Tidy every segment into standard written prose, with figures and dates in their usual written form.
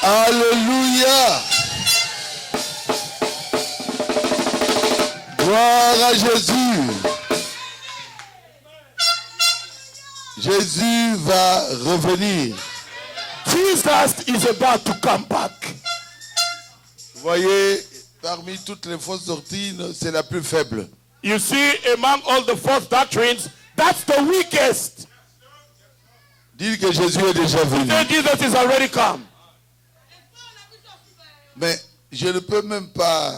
Alléluia. Gloire à Jésus. Jésus va revenir. Jesus is about to come back. Vous voyez, parmi toutes les fausses doctrines, c'est la plus faible. You see, among all the false doctrines, that's the weakest. Dire que Jésus est déjà venu. Say Jesus is already come. Mais je ne peux même pas.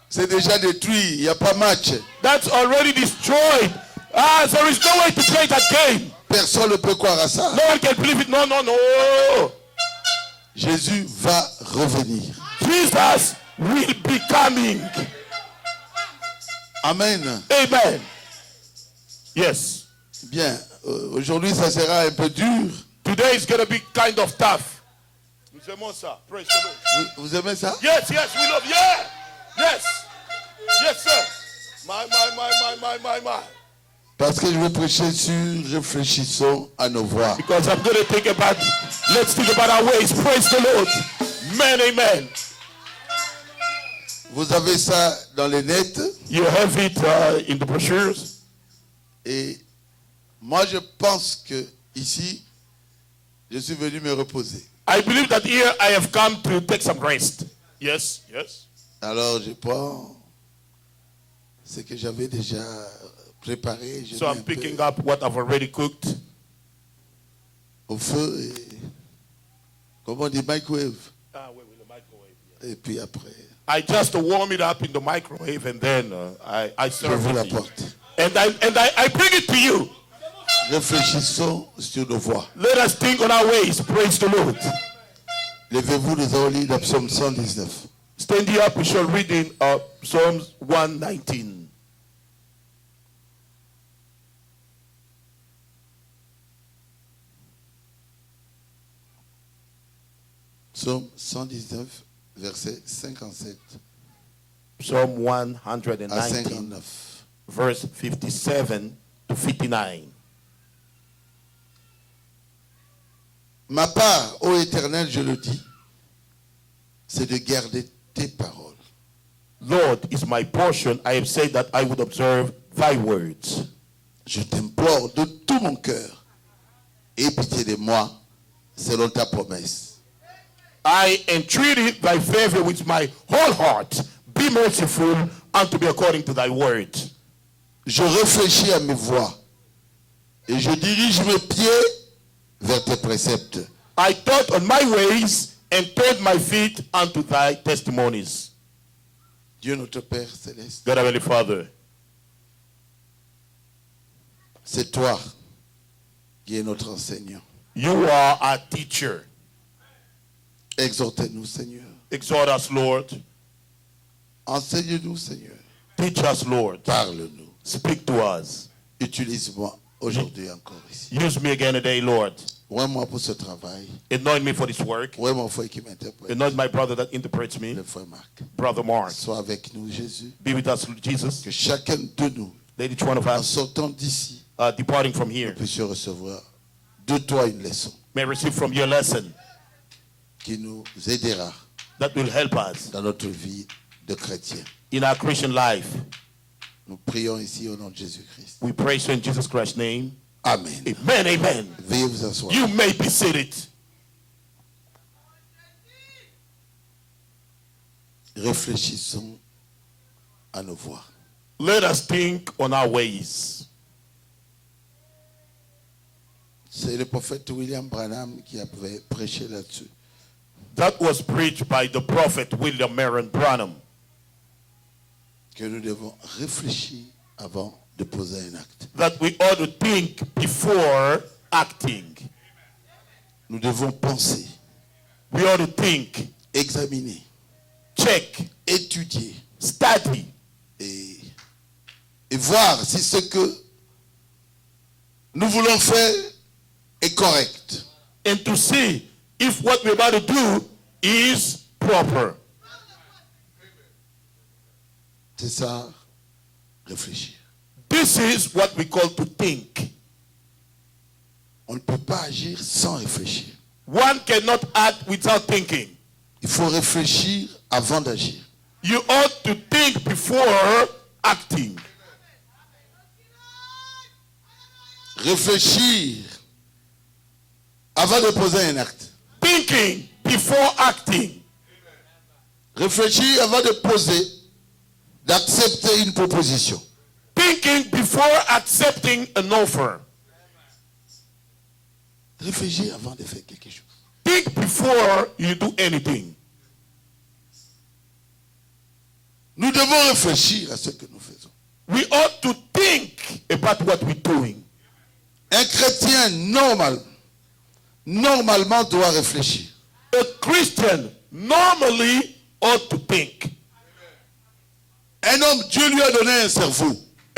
C'est déjà détruit, il n'y a pas match. That's already destroyed. There is no way to play that game. Personne ne peut croire à ça. No one can believe it. No, no, no. Jésus va revenir. Jesus will be coming. Amen. Amen. Yes. Bien, aujourd'hui ça sera un peu dur. Today is going to be kind of tough. Nous aimons ça. Praise the Lord. Vous aimez ça? Yes, yes, we love. Yeah. Yes. Yes, sir. My. Parce que je vais prêcher sur réfléchissons à nos voies. Because I'm going to think about, let's think about our ways. Praise the Lord. Amen, amen. Vous avez ça dans les nets. You have it in the brochures. Et moi je pense que ici, je suis venu me reposer. I believe that here I have come to take some rest. Yes, yes. Alors je prends ce que j'avais déjà préparé. Je So mets I'm un peu picking up what I've already cooked. au feu et, comment on dit, microwave. With the microwave. Et puis après, I just warm it up in the microwave and then I serve j'ouvre la it. to you. porte. And I bring it to you. Réfléchissons sur nos voies. Let us think on our ways. Praise the Lord. Levez-vous, nous allons lire le psaume 119. Stand you up, we shall read in Psalms 119. Psaume 119, verset 57 Psalm à 119, 59. verse 57 to 59. Ma part, ô Éternel, je le dis, c'est de garder tes paroles. Lord is my portion. I have said that I would observe thy words. Je t'implore de tout mon cœur. Aie pitié de moi, selon ta promesse. I entreated thy favor with my whole heart. Be merciful unto me according to thy word. Je réfléchis à mes voies et je dirige mes pieds vers tes préceptes. I thought on my ways and turned my feet unto thy testimonies. Dieu notre Père céleste, God Heavenly Father, c'est toi qui es notre enseignant. you are our teacher. Exhortez-nous, Seigneur. Exhort us, Lord. Enseigne-nous, Seigneur. Teach us, Lord. Parle-nous. Speak to us. Utilise-moi aujourd'hui encore ici. Use me again today, Lord. Ouais-moi pour ce travail. Anoint me for this work. Ouais mon frère qui m'interprète. Anoint my brother that interprets me, Le frère Marc. Brother Mark. Sois avec nous, Jésus. Be with us, Jesus. Que chacun de nous, Let each one of en us, sortant d'ici, departing from here, puisse recevoir de toi une leçon may receive from your lesson qui nous aidera that will help us dans notre vie de chrétien. in our Christian life. Nous prions ici au nom de Jésus-Christ. We praise you in Jesus Christ's name. Amen. Amen, amen. Veuillez vous asseoir. You may be seated. Réfléchissons à nos voies. Let us think on our ways. C'est le prophète William Branham qui avait prêché là-dessus. That was preached by the prophet William Marion Branham. Que nous devons réfléchir avant de poser un acte. That we ought to think before acting. Nous devons penser, We ought to think, examiner, check, étudier study, et voir si ce que nous voulons faire est correct. and to see if what we're about to do is proper. C'est ça, réfléchir. This is what we call to think. On ne peut pas agir sans réfléchir. One cannot act without thinking. Il faut réfléchir avant d'agir. You ought to think before acting. Réfléchir avant de poser un acte. Thinking before acting. Réfléchir avant de poser, d'accepter une proposition. Thinking before accepting an offer. Réfléchir avant de faire quelque chose. Think before you do anything. Nous devons réfléchir à ce que nous faisons. We ought to think about what we're doing. Un chrétien normalement doit réfléchir. A Christian normally ought to think. Un homme, Dieu lui a donné un cerveau.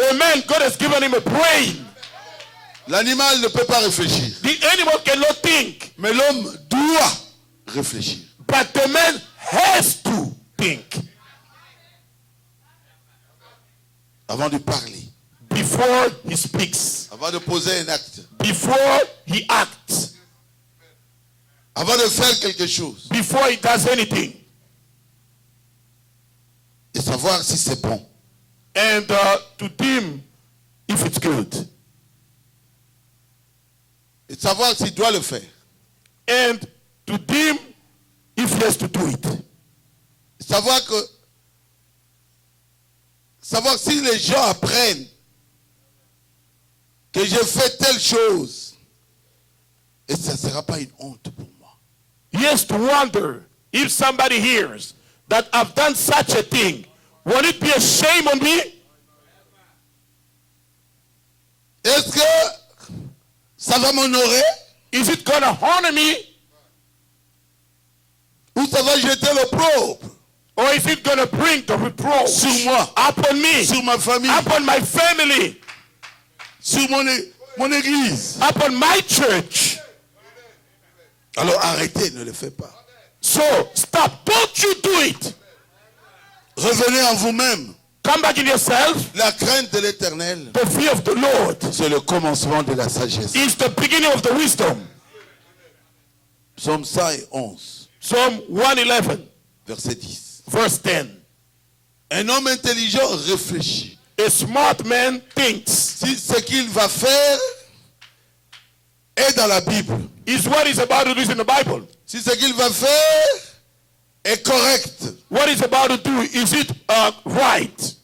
A man, God has given him a brain. L'animal ne peut pas réfléchir. The animal cannot think. Mais l'homme doit réfléchir. But the man has to think. Avant de parler. Before he speaks. Avant de poser un acte. Before he acts. Avant de faire quelque chose. Before he does anything. Et savoir si c'est bon. And to deem if it's good. Et savoir s'il doit le faire. And to deem if he has to do it. Savoir si les gens apprennent que j'ai fait telle chose et ça ne sera pas une honte pour moi. He has to wonder if somebody hears that I've done such a thing. Won't it be a shame on me? Est-ce que ça va m'honorer? Is it going to honor me? Ou ça va jeter l'opprobre Or is it going to bring the reproach sur moi, upon me, sur ma famille, upon my family, sur mon église? upon my church? Alors arrêtez, ne le faites pas. So stop. Don't you do it. Revenez en vous-même. Come back in yourself. La crainte de l'Éternel, The fear of the Lord c'est le commencement de la sagesse. is the beginning of the wisdom. Psaume 111, Psalm 111, verset 10. verse 10. Un homme intelligent réfléchit. A smart man thinks. Si ce qu'il va faire est dans la Bible, Is what he's about to do is in the Bible. si ce qu'il va faire est correct, What he's about to do, is it right?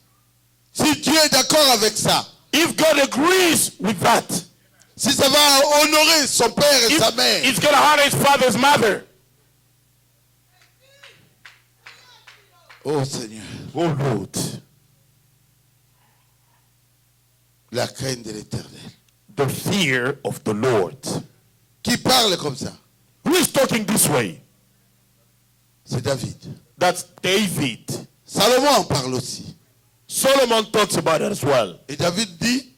si Dieu est d'accord avec ça, If God agrees with that, si ça va honorer son père et if sa mère, it's going to honor his father's mother. oh Seigneur, Oh Lord, la crainte de l'Éternel. the fear of the Lord. Qui parle comme ça? Who is talking this way? C'est David. That's David. Salomon en parle aussi. Solomon talks about it as well. Et David dit,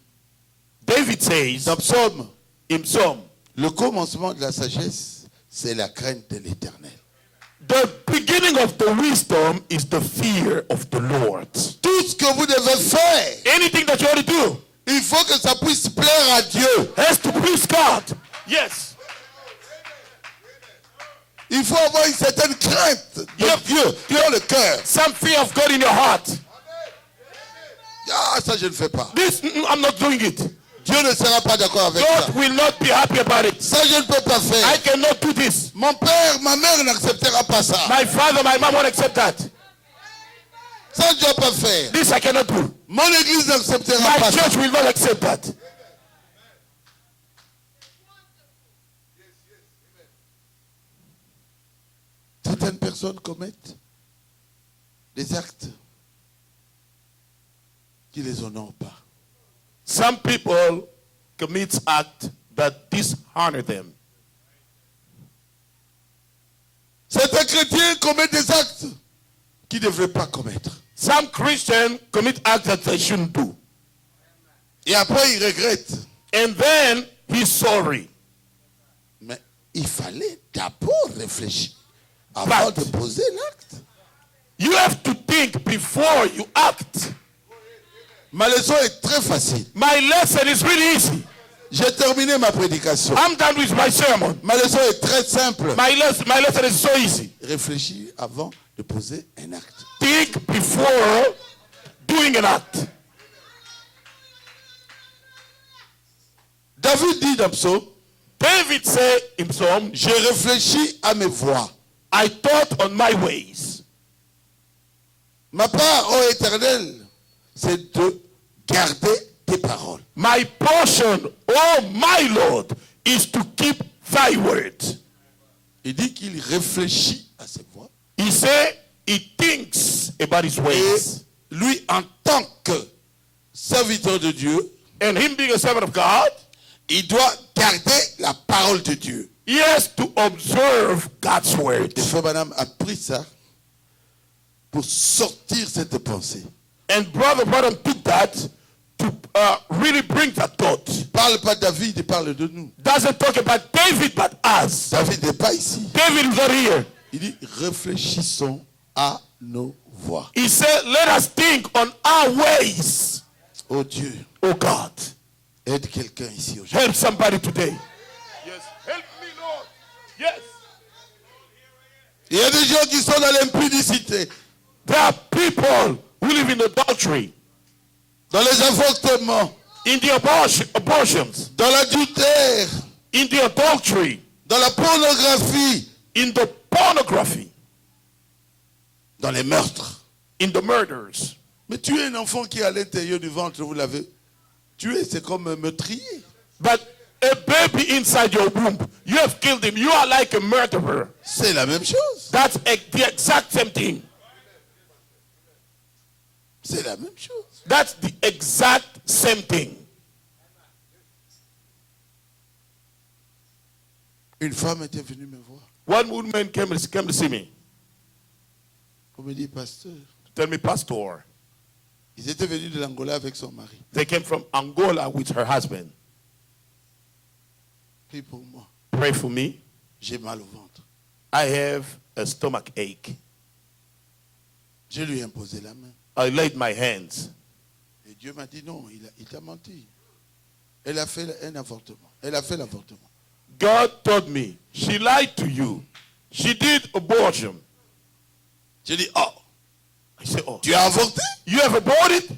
David says dans Psaume, in Psalm, le commencement de la sagesse, c'est la crainte de l'Éternel. the beginning of the wisdom is the fear of the Lord. Tout ce que vous devez faire, Anything that you want to do il faut que ça puisse plaire à Dieu. has to please God. Yes. Il faut avoir une certaine crainte de Dieu dans le cœur. Some fear of God in your heart. Ah, ça je ne fais pas. This, I'm not doing it. Dieu ne sera pas d'accord avec ça. God will not be happy about it. Ça je ne peux pas I faire. cannot do this. Mon père, ma mère n'acceptera pas ça. My father, my mom won't accept that. Ça je ne dois pas faire. This I cannot do. Mon église n'acceptera My pas ça. church will not accept that. Certaines personnes commettent des actes qui ne les honorent pas. Some people commit acts that dishonor them. Certains chrétiens commettent des actes qu'ils ne devraient pas commettre. Some Christians commit acts that they shouldn't do. Et après, ils regrettent. And then he's sorry. Mais il fallait d'abord réfléchir avant de poser l'acte. You have to think before you act. Ma leçon est très facile. My lesson is really easy. J'ai terminé ma prédication. I'm done with my sermon. Ma leçon est très simple. My lesson is so easy. Réfléchis avant de poser un acte. Think before doing an act. David dit dans Psaume, David said in Psalm, j'ai réfléchi à mes voies. I thought on my ways. Ma part, ô Éternel, c'est de garder tes paroles. My portion, oh my Lord, is to keep thy word. Il dit qu'il réfléchit à ses voies. He said he thinks about his Et ways. lui, en tant que serviteur de Dieu, And him being a servant of God, il doit garder la parole de Dieu. he has to observe God's word. Et Frère Branham a pris ça pour sortir cette pensée. And Brother Branham took that to really bring that thought. Il parle pas de David, il parle de nous. Doesn't talk about David, but us. David n'est pas ici. David is not here. Il dit, réfléchissons à nos voies. He said, let us think on our ways. Oh Dieu, Oh God, aide quelqu'un ici aujourd'hui. help somebody today. Yes, help me, Lord. Yes. Il y a des gens qui sont dans l'impudicité, There are people who live in adultery, dans les avortements, in the abortions, dans l'adultère, in the adultery, dans la pornographie, in the pornography, dans les meurtres. in the murders. Mais tuer un enfant qui est à l'intérieur du ventre, vous l'avez tué, c'est comme un meurtrier. But a baby inside your womb, you have killed him. You are like a murderer. C'est la même chose. That's the exact same thing. C'est la même chose. That's the exact same thing. Une femme était venue me voir One woman came to see me, pour me dire, pasteur, to tell me, Pastor, ils étaient venus de l'Angola avec son mari. they came from Angola with her husband. Prie pour moi. Pray for me. J'ai mal au ventre. I have a stomach ache. Je lui ai imposé la main. I laid my hands. Et Dieu m'a dit non, il t'a menti. Elle a fait un avortement. Elle a fait l'avortement. God told me, she lied to you. She did abortion. J'ai dit, oh, I said, oh, tu as avorté? you have aborted?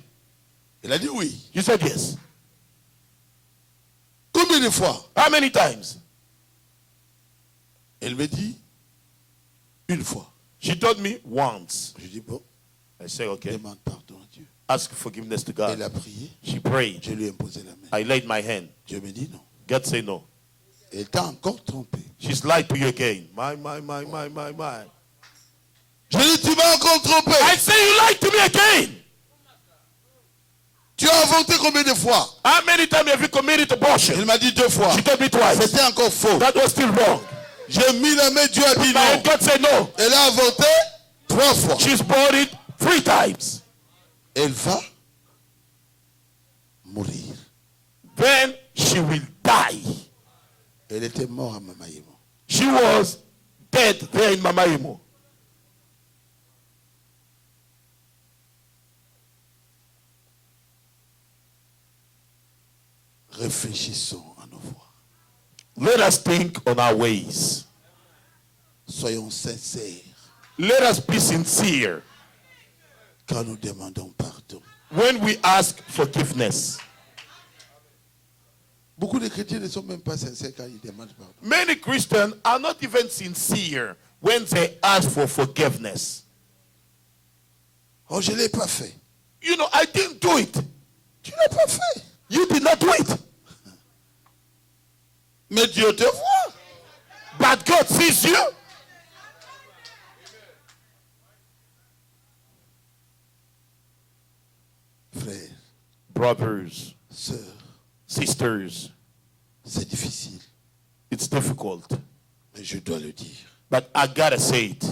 Elle a dit oui. You said yes. Combien de fois? How many times? Elle me dit, une fois. She told me once. Je dis, bon, I said, okay. demande pardon à Dieu. Ask forgiveness to Elle God. a prié. She prayed. Je lui ai imposé la main. I laid my hand. Dieu me dit non. God said no. Elle t'a encore trompé. She's lied to you again. My. Je dis, tu m'as encore trompé. I say you lied to me again. Tu as avorté combien de fois? How many times have you committed abortion? Elle m'a dit 2 fois. She told me twice. C'était encore faux. That was still wrong. J'ai mis la main, Dieu a dit non. And God said no. Elle a avorté 3 fois. She's aborted 3 times. Elle va mourir. Then she will die. Elle était morte à Mamaïmo. She was dead there in Mamaimo. Réfléchissons à nos voies. Let us think on our ways. Soyons sincères Let us be sincere quand nous demandons pardon. when we ask forgiveness. Beaucoup de chrétiens ne sont même pas sincères quand ils demandent pardon. Many Christians are not even sincere when they ask for forgiveness. Oh, je ne l'ai pas fait. You know, I didn't do it. Tu ne l'as pas fait. You did not do it. Mais Dieu te voit. But God sees you. Frères, Brothers, sœurs, sisters, c'est difficile, it's difficult. mais je dois le dire. But I gotta say it.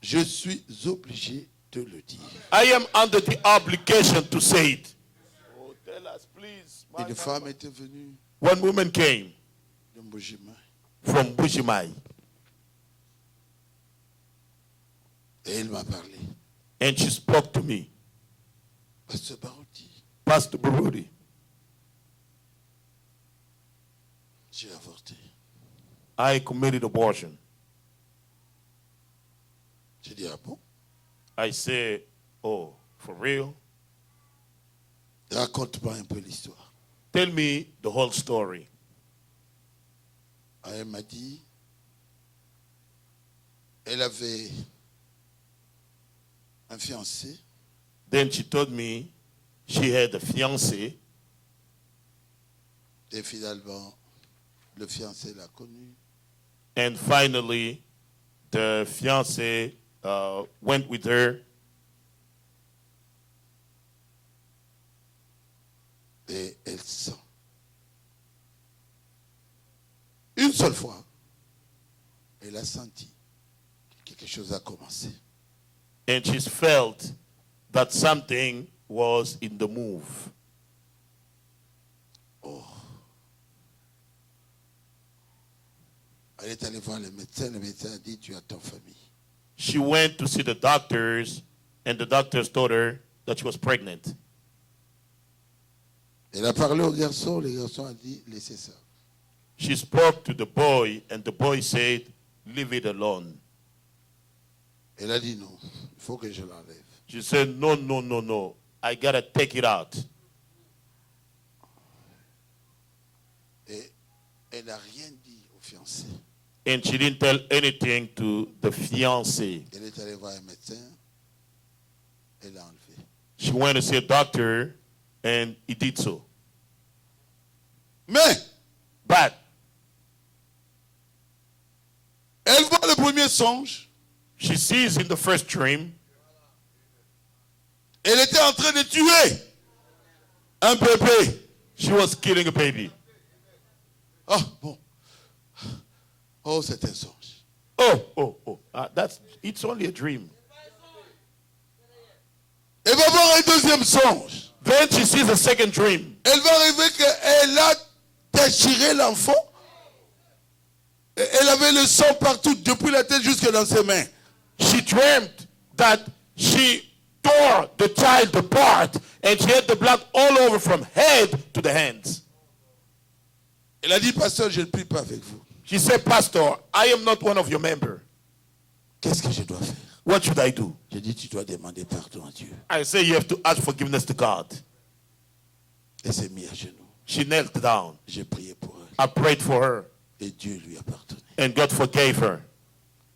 Je suis obligé de le dire. I am under the obligation to say it. Oh, tell us, please. Une femme était venue One woman came de Mbujima from Bushimai et elle m'a parlé. and she spoke to me. Pasteur Barouti, Pastor Barudi, J'ai avorté. I committed abortion. J'ai dit, ah bon? I said, oh, for real? Raconte-moi un peu l'histoire. Tell me the whole story. Elle m'a dit, elle avait un fiancé. Then she told me she had a fiancé, Et finalement, le fiancé l'a connu. and finally the fiancé went with her, Et elle sent. Une seule fois, elle a senti que quelque chose a commencé. and she's felt that something was in the move. Elle est allée voir le médecin a dit, tu as ton famille. She went to see the doctors, and the doctors told her that she was pregnant. Elle a parlé au garçon, le garçon a dit, laissez ça. She spoke to the boy, and the boy said, leave it alone. Elle a dit non, il faut que je l'enlève. She said, no, no, no, no. I gotta take it out. Et elle n'a rien dit au fiancé. And she didn't tell anything to the fiancé. Elle est allée voir un médecin, elle l'a enlevé. She went to see a doctor, and he did so. Mais, But elle voit le premier songe, she sees in the first dream, elle était en train de tuer un bébé. she was killing a baby. Ah, bon. Oh, c'est un songe. It's only a dream. Elle va voir un deuxième songe. Then she sees a second dream. Elle va arriver qu'elle a déchiré l'enfant. Et elle avait le sang partout, depuis la tête jusque dans ses mains. She dreamt that she tore the child apart, and she had the blood all over from head to the hands. Elle a dit, pasteur, je ne prie pas avec vous. She said, Pastor, I am not one of your members. Qu'est-ce que je dois faire? What should I do? J'ai dit, tu dois demander pardon à Dieu. I say you have to ask forgiveness to God. Elle s'est mise à genoux. She knelt down. J'ai prié pour elle. I prayed for her, Et Dieu lui a pardonné. and God forgave her.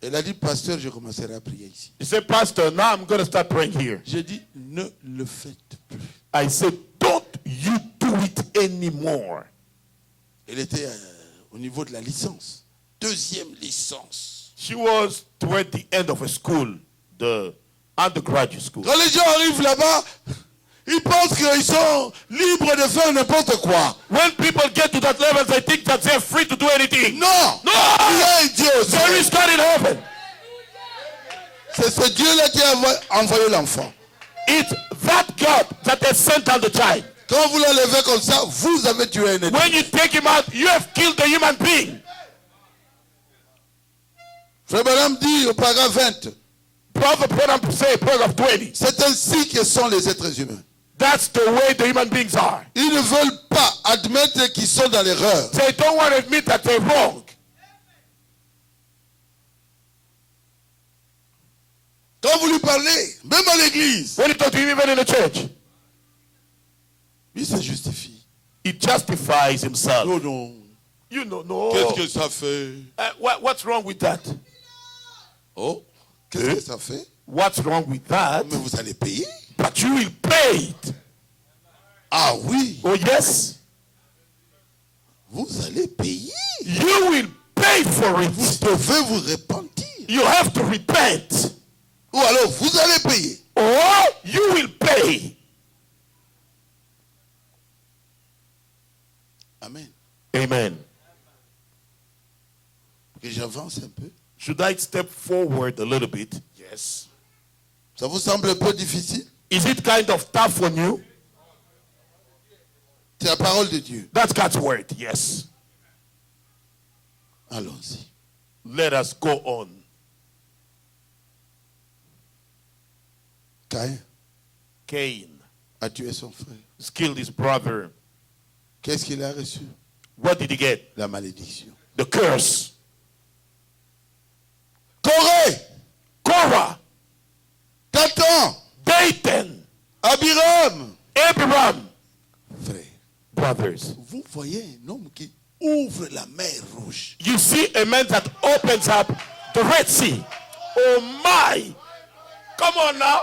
Elle a dit, pasteur, je commencerai à prier ici. She said, Pastor, now I'm going to start praying here. J'ai dit, ne le faites plus. I said, don't you do it anymore. Elle était au niveau de la licence. Deuxième licence. She was toward the end of her school, the undergraduate school. Quand les gens arrivent là-bas, ils pensent qu'ils sont libres de faire n'importe quoi. When people get to that level, they think that they're free to do anything. Non! No! Il y a un Dieu aussi. There is God in heaven. C'est ce Dieu-là qui a envoyé l'enfant. It's that God that has sent out the child. Quand vous l'enlevez comme ça, vous avez tué un être. When you take him out, you have killed a human being. Frère Branham dit au paragraphe 20, Prophet Branham say, paragraph 20. c'est ainsi que sont les êtres humains. That's the way the human beings are. Ils ne veulent pas admettre qu'ils sont dans l'erreur. They don't want to admit that they're wrong. Quand vous lui parlez, même à l'église, When you talk to him, even in the church, il se justifie. he justifies himself. Non, non. You know, no. Qu'est-ce que ça fait? What's wrong with that? Oh, qu'est-ce que ça fait? What's wrong with that? Mais vous allez payer? But you will pay it. Ah oui, Oh yes, vous allez payer. you will pay for Vous it. devez vous repentir. You have to repent, Ou alors, vous allez payer. or you will pay. Amen. Amen. Que j'avance un peu. Should I step forward a little bit? Yes. Ça vous semble un peu difficile? Is it kind of tough on you? C'est la parole de Dieu. That's God's word. Yes. Allons-y. Let us go on. Caïn Cain a tué son frère. killed his brother. Qu'est-ce qu'il a reçu? What did he get? La malédiction. The curse. Corée, Korah, Dathan, Dathan, Abiram. Abraham. Frère, Brothers, vous voyez un homme qui ouvre la mer rouge. you see a man that opens up the Red Sea. Oh my! Come on now.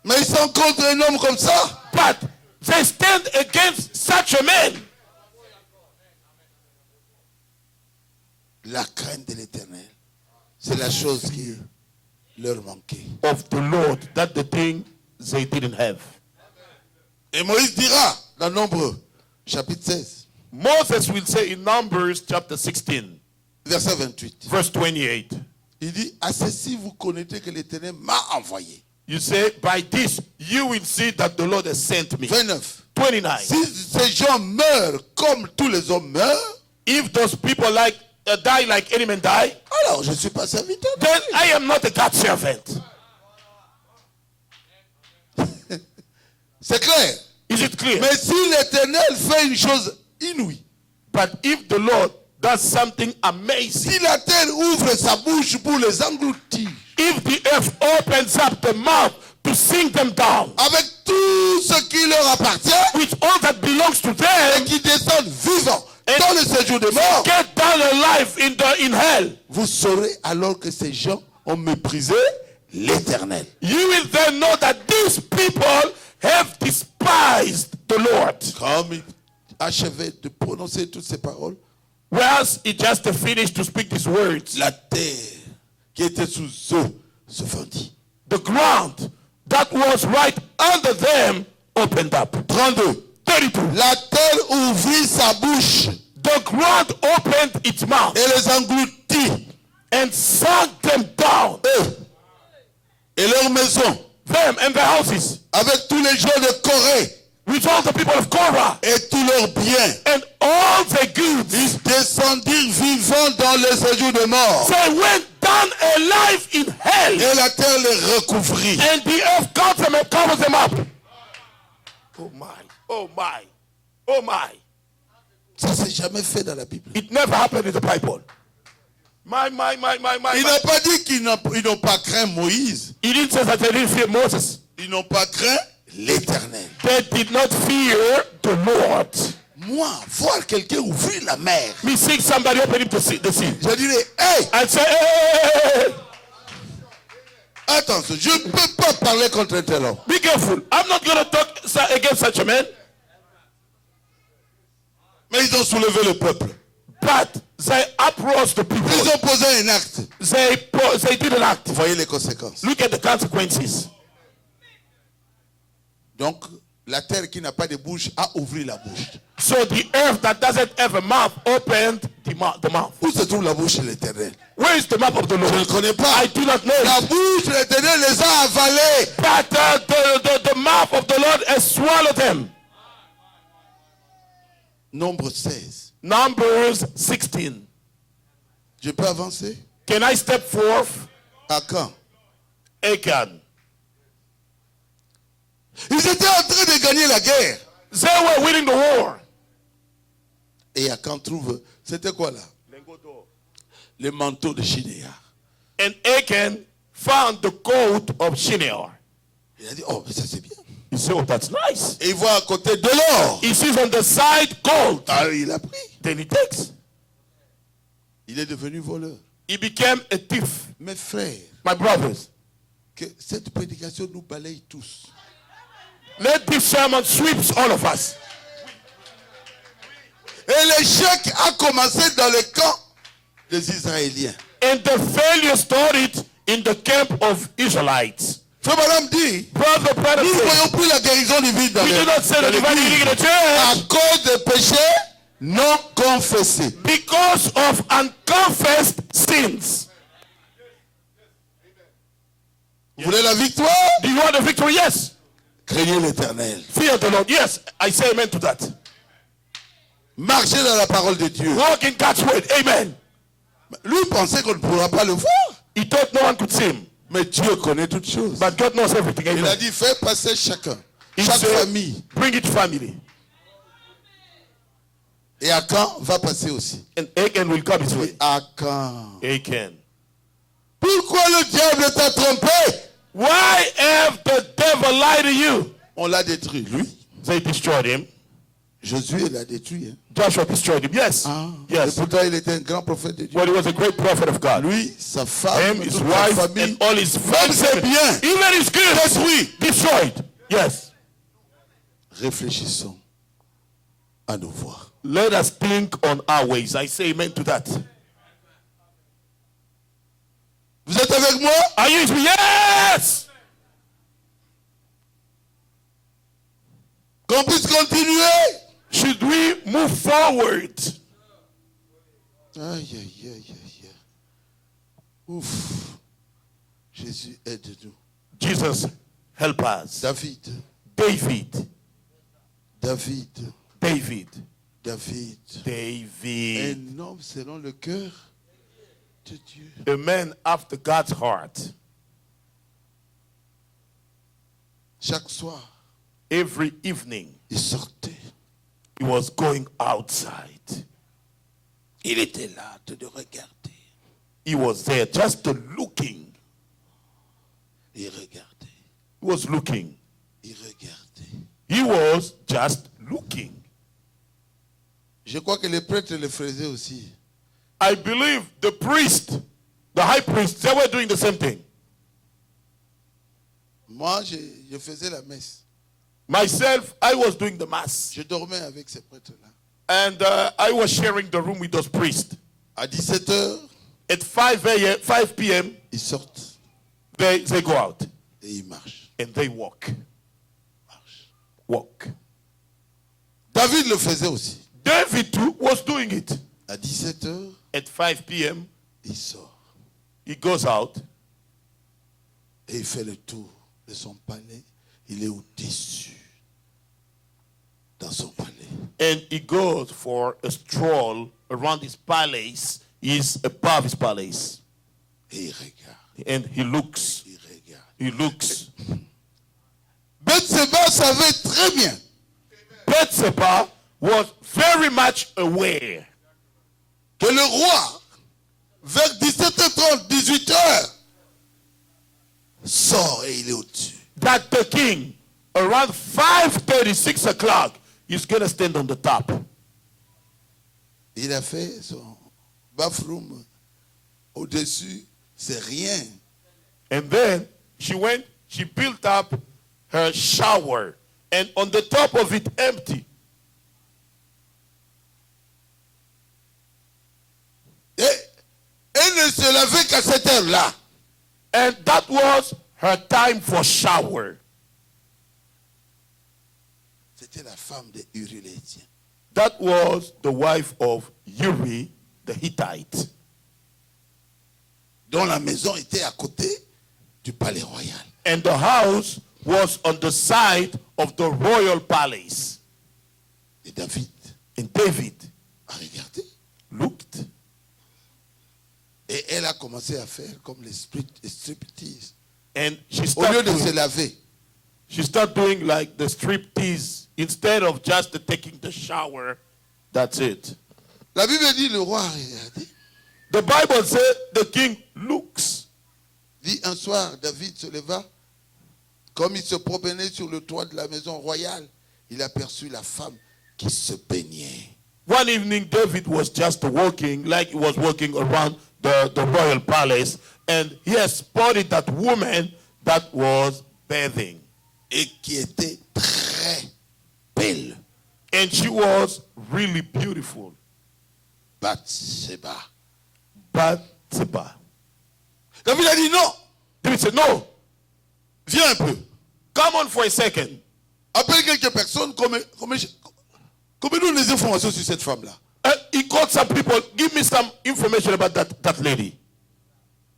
Mais ils sont contre un homme comme ça. But they stand against such a man. La crainte de l'Éternel, c'est la chose qui leur manquait. Of the Lord, that's the thing they didn't have. Et Moïse dira dans Nombre, chapitre 16, Moses will say in Numbers chapter 16, verset 28. verse 28. Il dit, à ceci vous connaîtrez que l'Éternel m'a envoyé. You say, by this you will see that the Lord has sent me. 29. 29. Si ces gens meurent comme tous les hommes meurent, If those people die like any man die, alors je ne suis pas serviteur. then I am not a God servant. C'est clair. Is it clear? Mais si l'Éternel fait une chose inouïe, But if the Lord does something amazing, si la terre ouvre sa bouche pour les engloutir, if the earth opens up the mouth to sink them down, avec tout ce qui leur appartient, with all that belongs to et them, qui descendent vivants dans le séjour des morts, get down alive in hell, vous saurez alors que ces gens ont méprisé l'Éternel. you will then know that these people have despised the Lord. Comme il achevait de prononcer toutes ces paroles, Whereas he just finished to speak these words, la terre qui était sous eux se fendit. the ground that was right under them opened up. 32. 32. La terre ouvrit sa bouche The ground opened its mouth et les engloutit, and sank them down, eux et leurs maisons, them and their houses, avec tous les gens de Corée with all the people of Korah et tous leurs biens. and all the goods. Ils descendirent vivants dans le séjour des morts. They went down alive in hell, Et la terre les recouvrit. and the earth caught them and covered them up. Oh my, oh my, oh my. Ça s'est jamais fait dans la Bible. It never happened in the Bible. My. Il n'a pas dit qu'ils n'ont pas craint Moïse. He didn't say that they didn't fear Moses. Ils n'ont pas craint l'Éternel. They did not fear the Lord. Moi, voir quelqu'un ouvrir la mer, Me seeing somebody opening the sea, je dirais, hey, and say, hey, attention, je ne peux pas parler contre un tel homme. be careful. I'm not going to talk against such a man. Mais ils ont soulevé le peuple. But they uprose the people. Ils ont posé un acte. They did an act. Voyez les conséquences. Look at the consequences. Donc, la terre qui n'a pas de bouche a ouvert la bouche. So the earth that doesn't have a mouth opened the mouth. Où se trouve la bouche de l'Éternel? Where is the mouth of the Je ne Lord? connais pas. I do not know. La bouche de l'Éternel les a avalés. But the mouth of the Lord has swallowed them. Nombre 16. Numbers 16. Je peux avancer? Can I step forth? À quand? Achan. Ils étaient en train de gagner la guerre. They were winning the war. Et Achan trouve, c'était quoi là? Le manteau de Shinéar. And Achan found the coat of Shinear. Il a dit, oh, mais ça c'est bien. He said, oh, that's nice. Et il voit à côté de l'or. He sees on the side gold. Alors il a pris. Then he takes. Il est devenu voleur. He became a thief. Mes frères, My brothers, que cette prédication nous balaye tous. let this sermon sweeps all of us. Et l'échec a commencé dans le camp des Israéliens. And the failure started in the camp of Israelites. Frère Madame dit, Brother, nous ne says, voyons plus la guérison divine dans we do not say the divine healing in the à church cause des péchés non confessés. because of unconfessed sins. Vous voulez la victoire? Do you want a victory? Yes. Craignez l'Éternel. Fear the Lord. Yes, I say amen to that. Marchez dans la parole de Dieu. Walk in God's word. Amen. Lui pensait qu'on ne pourra pas le voir. He thought no one could see him. Mais Dieu connaît toutes choses. But God knows everything. Il a Amen. dit, fais passer chacun. He Chaque said, famille. bring it family. Et Akan va passer aussi. And Achan will come his way. Akan. Achan. Pourquoi le diable t'a trompé? Why have the devil lied to you? On l'a détruit, lui. They destroyed him. Josué l'a détruit. Hein. Joshua destroyed him. Yes. Et Yes. pourtant, il était un grand prophète de Dieu. But he was a great prophet of God. Lui, sa femme, Him, his toute wife, sa famille, and all his même friends, ses biens. even his goods, Détruit. destroyed. Yes. Réfléchissons à nos voies. Let us think on our ways. I say amen to that. Vous êtes avec moi? Are you with me? Yes. Qu'on puisse continuer. Should we move forward? Aïe, aïe, aïe, aïe. Ouf. Jésus, aide-nous. Jesus, help us. David. David. David. David. David. David. Un homme selon le cœur de Dieu. A man after God's heart. Chaque soir, Every evening, il sortait. he was going outside. Il était là de le regarder. He was there just looking. Il regardait. He was looking. Il regardait. He was just looking. Je crois que les prêtres le faisaient aussi. I believe the priest, the high priest, they were doing the same thing. Moi, je faisais la messe. Myself, I was doing the mass. Je dormais avec ces prêtres-là. And I was sharing the room with those priests. À 17h, At 5 p.m., ils sortent they go out. et ils marchent. And they walk. Walk. David le faisait aussi. David too was doing it. À 17h, At 5 p.m., il sort he goes out. et il fait le tour de son palais. Il est au-dessus dans son palais. And he goes for a stroll around his palace. He's above his palace. Et il regarde. And he looks. Il regarde. He looks. Bathsheba savait très bien Bathsheba was very much aware que le roi, vers 17h30, 18h, sort et il est au-dessus. that the king, around 5:30, 6 o'clock, is going to stand on the top. Il a fait son bathroom au-dessus, c'est rien. And then she went, she built up her shower. And on the top of it, empty. Et elle ne se lavait qu'à cette heure-là. And that was her time for shower. C'était la femme de Uri l'Héthien. That was the wife of Uri, the Hittite, Dont la maison était à côté du palais royal. and the house was on the side of the royal palace. Et David And David a regardé. looked, Et elle a commencé à faire comme les striptease. and she Au lieu started de se doing, laver. she started doing like the striptease instead of just taking the shower. That's it. La Bible dit le roi a regardé. The Bible said the king looks. Dit un soir, David se leva. Comme il se promenait sur le toit de la maison royale, il aperçut la femme qui se baignait. One evening, David was just walking, like he was walking around the royal palace, and he had spotted that woman that was bathing. Et qui était très belle. And she was really beautiful. Bathsheba. Bathsheba. David a dit non, David said, no, viens un peu. come on for a second. Appelle quelques personnes comme nous les informations sur cette femme-là. He called some people, give me some information about that lady.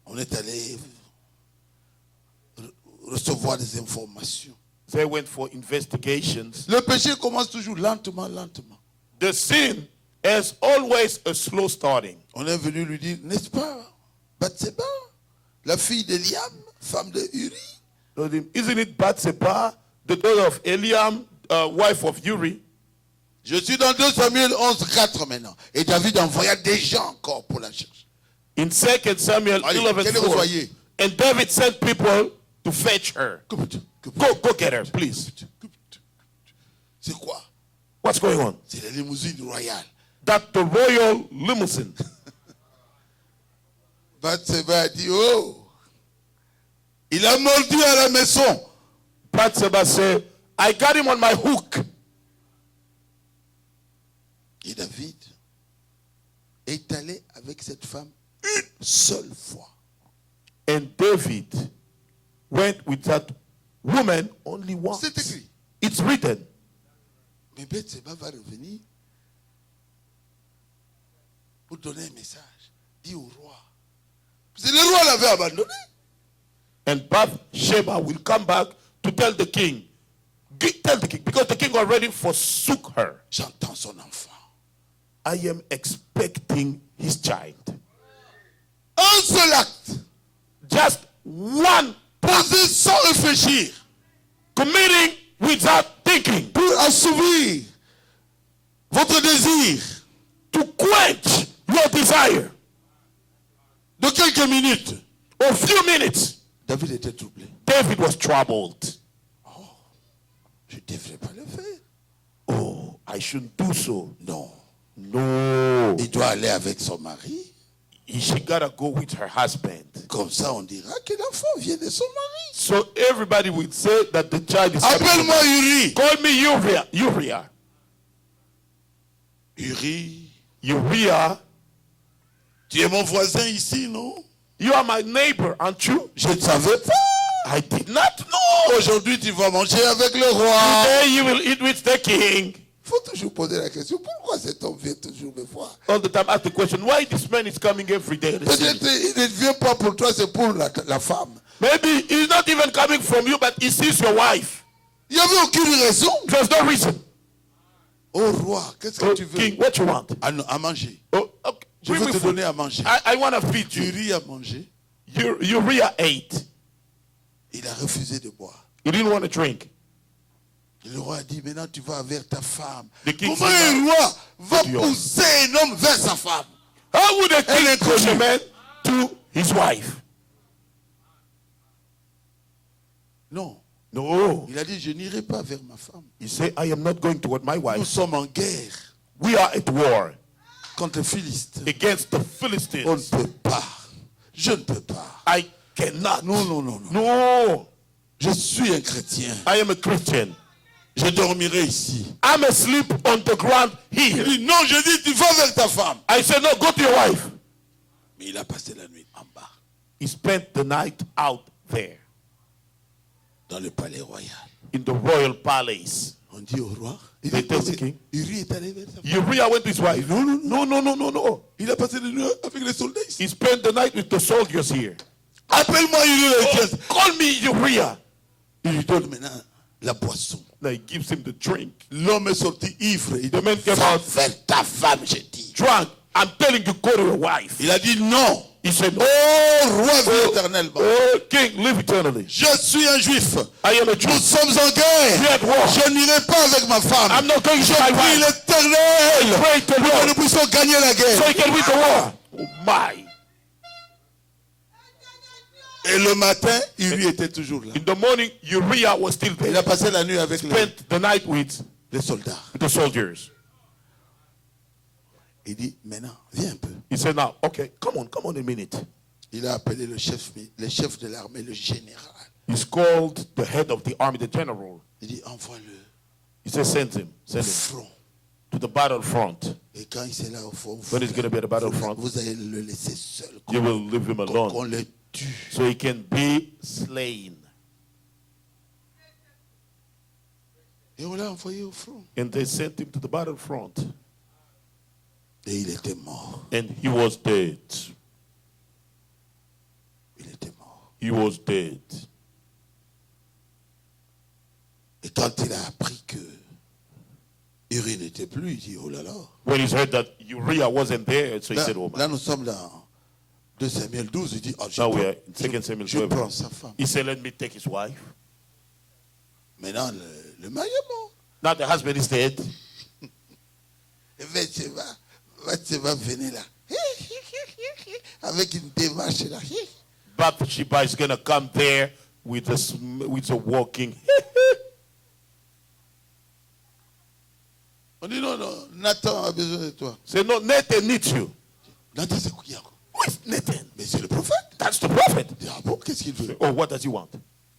On est allé recevoir des informations. They went for investigations. Le péché commence toujours lentement, lentement. The sin has always a slow starting. On est venu lui dire, n'est-ce pas, Bathsheba, la fille d'Eliam, femme de Uri? Isn't it Bathsheba, the daughter of Eliam, wife of Uri? Je suis dans 2 Samuel 11, 4 maintenant. Et David envoya des gens encore pour la chercher. In 2 Samuel Allez, 11, quel est 4, vous voyez? and David sent people to fetch her. Go get her, please. C'est quoi? What's going on? C'est la limousine royale. That the royal limousine. Bathsheba a dit, oh, il a mordu à la maison. Bathsheba said, I got him on my hook. Et David est allé avec cette femme une seule fois. And David went with that woman only once. C'est écrit. It's written. Mais Bathsheba va revenir pour donner un message. Dit au roi. Parce que le roi l'avait abandonné. And Bathsheba will come back to tell the king. Tell the king, because the king already forsook her. J'entends son enfant. I am expecting his child. Un seul acte. Just one Posé sans réfléchir. committing without thinking. Pour assouvir votre désir. To quench your desire. De quelques minutes. A few minutes. David était troublé. David was troubled. Je ne devrais pas le faire. Oh, I shouldn't do so. Non. No. Il doit aller avec son mari. She gotta go with her husband. Comme ça, on dira que l'enfant vient de son mari. So everybody will say that the child is coming from Appelle-moi her. Uri. Call me Uriah. Uriah. Uri, Uriah. tu es mon voisin ici, non? You are my neighbor, aren't you? Je ne savais pas. I did not know. Aujourd'hui, tu vas manger avec le roi. Today you will eat with the king. Il faut toujours poser la question, pourquoi cet homme vient toujours me voir? All the time ask the question, why this man is coming every day? Peut-être il ne vient pas pour toi, c'est pour la femme. Maybe he's not even coming from you, but he sees your wife. Il n'y avait aucune raison. There's no reason. Oh roi, qu'est-ce que Oh, tu veux? king, what you want? À manger. Oh, okay. Je Bring veux me te food. donner à manger. I want to feed you. Uri a mangé. Uriah ate. Il a refusé de boire. He didn't want to drink. Le roi a dit, maintenant tu vas vers ta femme. The king Comment said, un roi va to your- pousser un homme vers sa femme? How would a Elle king est push a connue. man to his wife? Non. No. Il a dit, je n'irai pas vers ma femme. He said, I am not going toward my Nous wife. sommes en guerre We are at war contre les Philistes. against the On ne Philistines. peut pas. Je ne peux pas. I cannot. Non, non, non, non. No. Je suis un chrétien. I am a Christian. Je dormirai ici. I'm asleep on the ground Il here. dit, non, je dis, tu vas vers ta femme. I said, no, go to your wife. Mais il a passé la nuit en bas, He spent the night out there dans le palais royal. in the royal palace. On dit au roi, il They est tell the passé, king. Uri est allé vers sa femme. Uriah went to his wife. Non, non, non. No, no, no, no, no. Il a passé la nuit avec les soldats ici. He spent the night with the soldiers here. Appelle-moi Uri le Oh, Christ. call me Uriah. Il lui donne maintenant la boisson. Now he gives him the drink. L'homme est sorti ivre. Il The dit, man came va out vers ta femme, j'ai dit. drunk. I'm telling you, go to your wife. Il a dit non. He said, no. Oh, roi vie éternellement. Oh, king, live eternally. Je suis un juif. I am a Jew. Nous sommes en We guerre. at war. Je n'irai pas avec ma femme. I'm not going to Je my prie wife. l'éternel Pray to pour que nous Lord puissions gagner la so guerre. he can win the war. Oh my. Et le matin, Uri était toujours là. In the morning, Uriah was still Il there. a passé la nuit avec Spent the night with les soldats. the soldiers. Il dit, maintenant, viens un peu. He said, now, okay, come on a minute. Il a appelé le chef de l'armée, le général. He's called the head of the army, the general. Il dit, envoie-le He said, send him au to front. the battlefront. Et quand il sera là au front, When he's going to be at the battlefront, vous allez le laisser seul. you will leave him Qu'on alone le tue. so he can be slain. Et on l'a envoyé au front. And they sent him to the battlefront. Et il était mort. And he was dead. Il était mort. He was dead. Et quand il a appris que Uri n'était plus, il dit, oh là là. When he heard that Uriah wasn't there, so he Là, said, oh là, my. nous sommes dans 2 Samuel 12. Il dit, oh, Now we are in 2 Samuel je 12. prends sa femme. He said, let me take his wife. Maintenant, le mari est mort. Now the husband is dead. Bathsheba venait là. Avec une démarche là. Bathsheba is going to come there with a walking. On dit non, non, Nathan a besoin de toi. Say, no, Nathan needs you. Nathan, c'est qui? Who is Nathan? Mais c'est le prophète. That's the prophet. Il dit, ah bon, qu'est-ce qu'il veut? Oh, what does he want?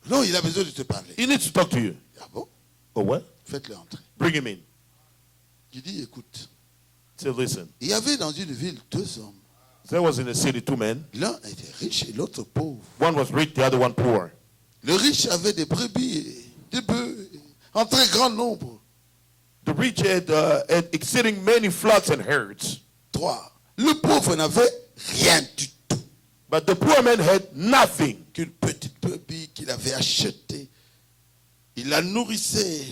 Non, il a besoin de te parler. He needs to talk to you. Ah bon? Oh, what? Faites-le entrer. Bring him in. Il dit, écoute, Say, listen. il y avait dans une ville 2 hommes. There was in a city 2 men. L'un était riche et l'autre pauvre. One was rich, the other one poor. Le riche avait des brebis et des bœufs en très grand nombre. The rich had exceeding many flocks and herds. 3. Le pauvre n'avait rien du tout. But the poor man had nothing. Qu'une petite brebis qu'il avait achetée. Il la nourrissait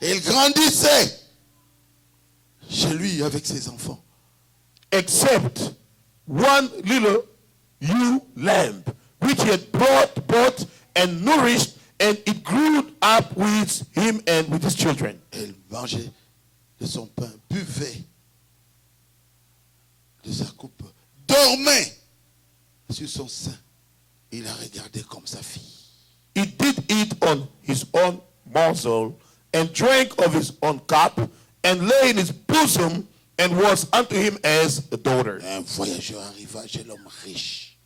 et elle grandissait chez lui avec ses enfants. Except one little ewe lamb, which he had bought and nourished, and it grew up with him and with his children. Elle mangeait de son pain, buvait de sa coupe, dormait sur son sein. Il la regardait comme sa fille. He did eat on his own morsel, and drank of his own cup, and lay in his bosom, and was unto him as a daughter. Un voyageur arriva chez l'homme riche.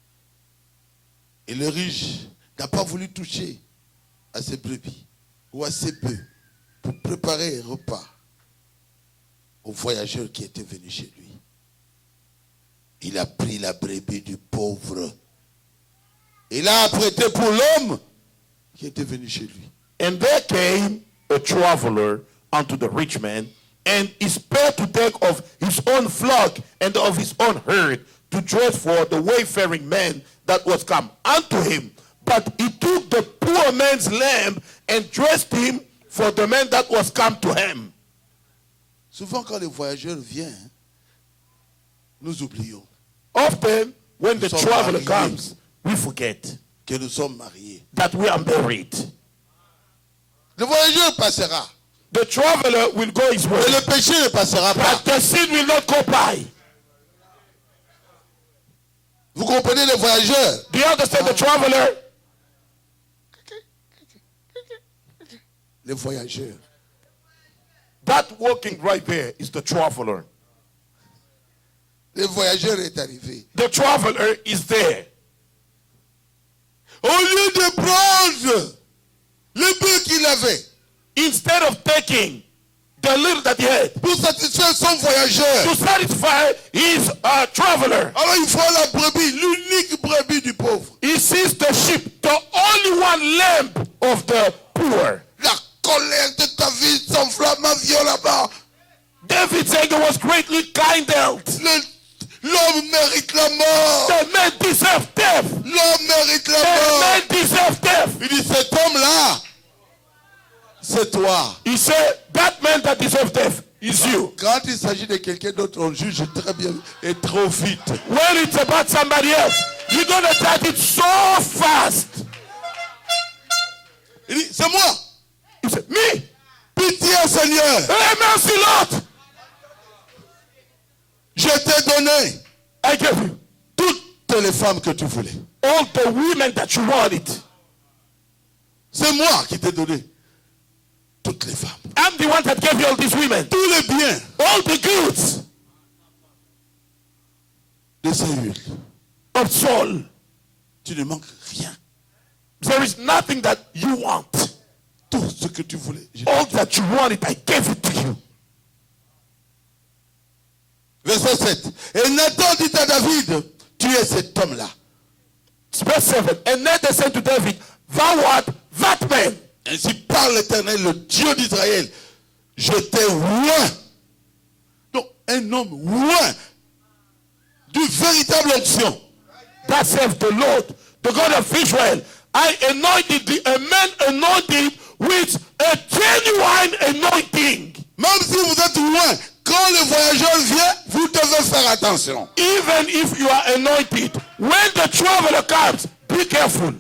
Et le riche n'a pas voulu toucher à ses brebis ou à ses bœufs pour préparer un repas au voyageur qui était venu chez lui. Il a pris la brebis du pauvre et l'a apprêté pour l'homme qui était venu chez lui. And there came a traveler unto the rich man, and he spared to take of his own flock and of his own herd to dress for the wayfaring man that was come unto him. But he took the poor man's lamb and dressed him for the man that was come to him. Souvent quand les voyageurs viennent, nous oublions Often when the Nous sommes traveler mariés. comes, we forget que nous sommes mariés. that we are married. Le voyageur passera, The traveler will go his way, mais le péché ne passera pas. but the sin will not go by. Vous comprenez les voyageurs? Do you understand the traveler? Les voyageurs. That walking right there is the traveler. Le voyageur est arrivé. The traveler is there. Au lieu de prendre le peu qu'il avait Instead of taking the little that he had pour satisfaire son voyageur, to satisfy his traveler, alors il voit la brebis, l'unique brebis du pauvre. he sees the sheep, the only one lamb of the poor. La colère de David s'enflamma violemment. David's anger was greatly kindled. L'homme mérite la mort. The man deserved death. L'homme mérite la The mort. man deserved death. Il dit, cet homme-là, c'est toi. He said, that man that deserves death is you. Quand il s'agit de quelqu'un d'autre, on juge très bien et trop vite. When it's about somebody else, you're going to judge it so fast. Il dit, c'est moi. He said, me? Pitié, Seigneur. Hey, mercy, Lord. Je t'ai donné I gave you toutes les femmes que tu voulais. all the women that you wanted. C'est moi qui t'ai donné toutes les femmes. I'm the one that gave you all these women. Tous les biens All the goods de Saül. of Saul. Tu ne manques rien. There is nothing that you want. Tout ce que tu voulais. All that you wanted, I gave it to you. Verset 7. Et Nathan dit à David, tu es cet homme-là. Verse 7. And Nathan said to David, thou art that man. Ainsi parle l'Éternel, le Dieu d'Israël. Je t'ai loin. Donc, un homme loin d'une véritable onction. That saith the Lord, the God of Israel. I anointed thee, a man anointed with a genuine anointing. Même si vous êtes loin, quand le voyageur vient, vous devez faire attention. Even if you are anointed, when the traveler comes, be careful.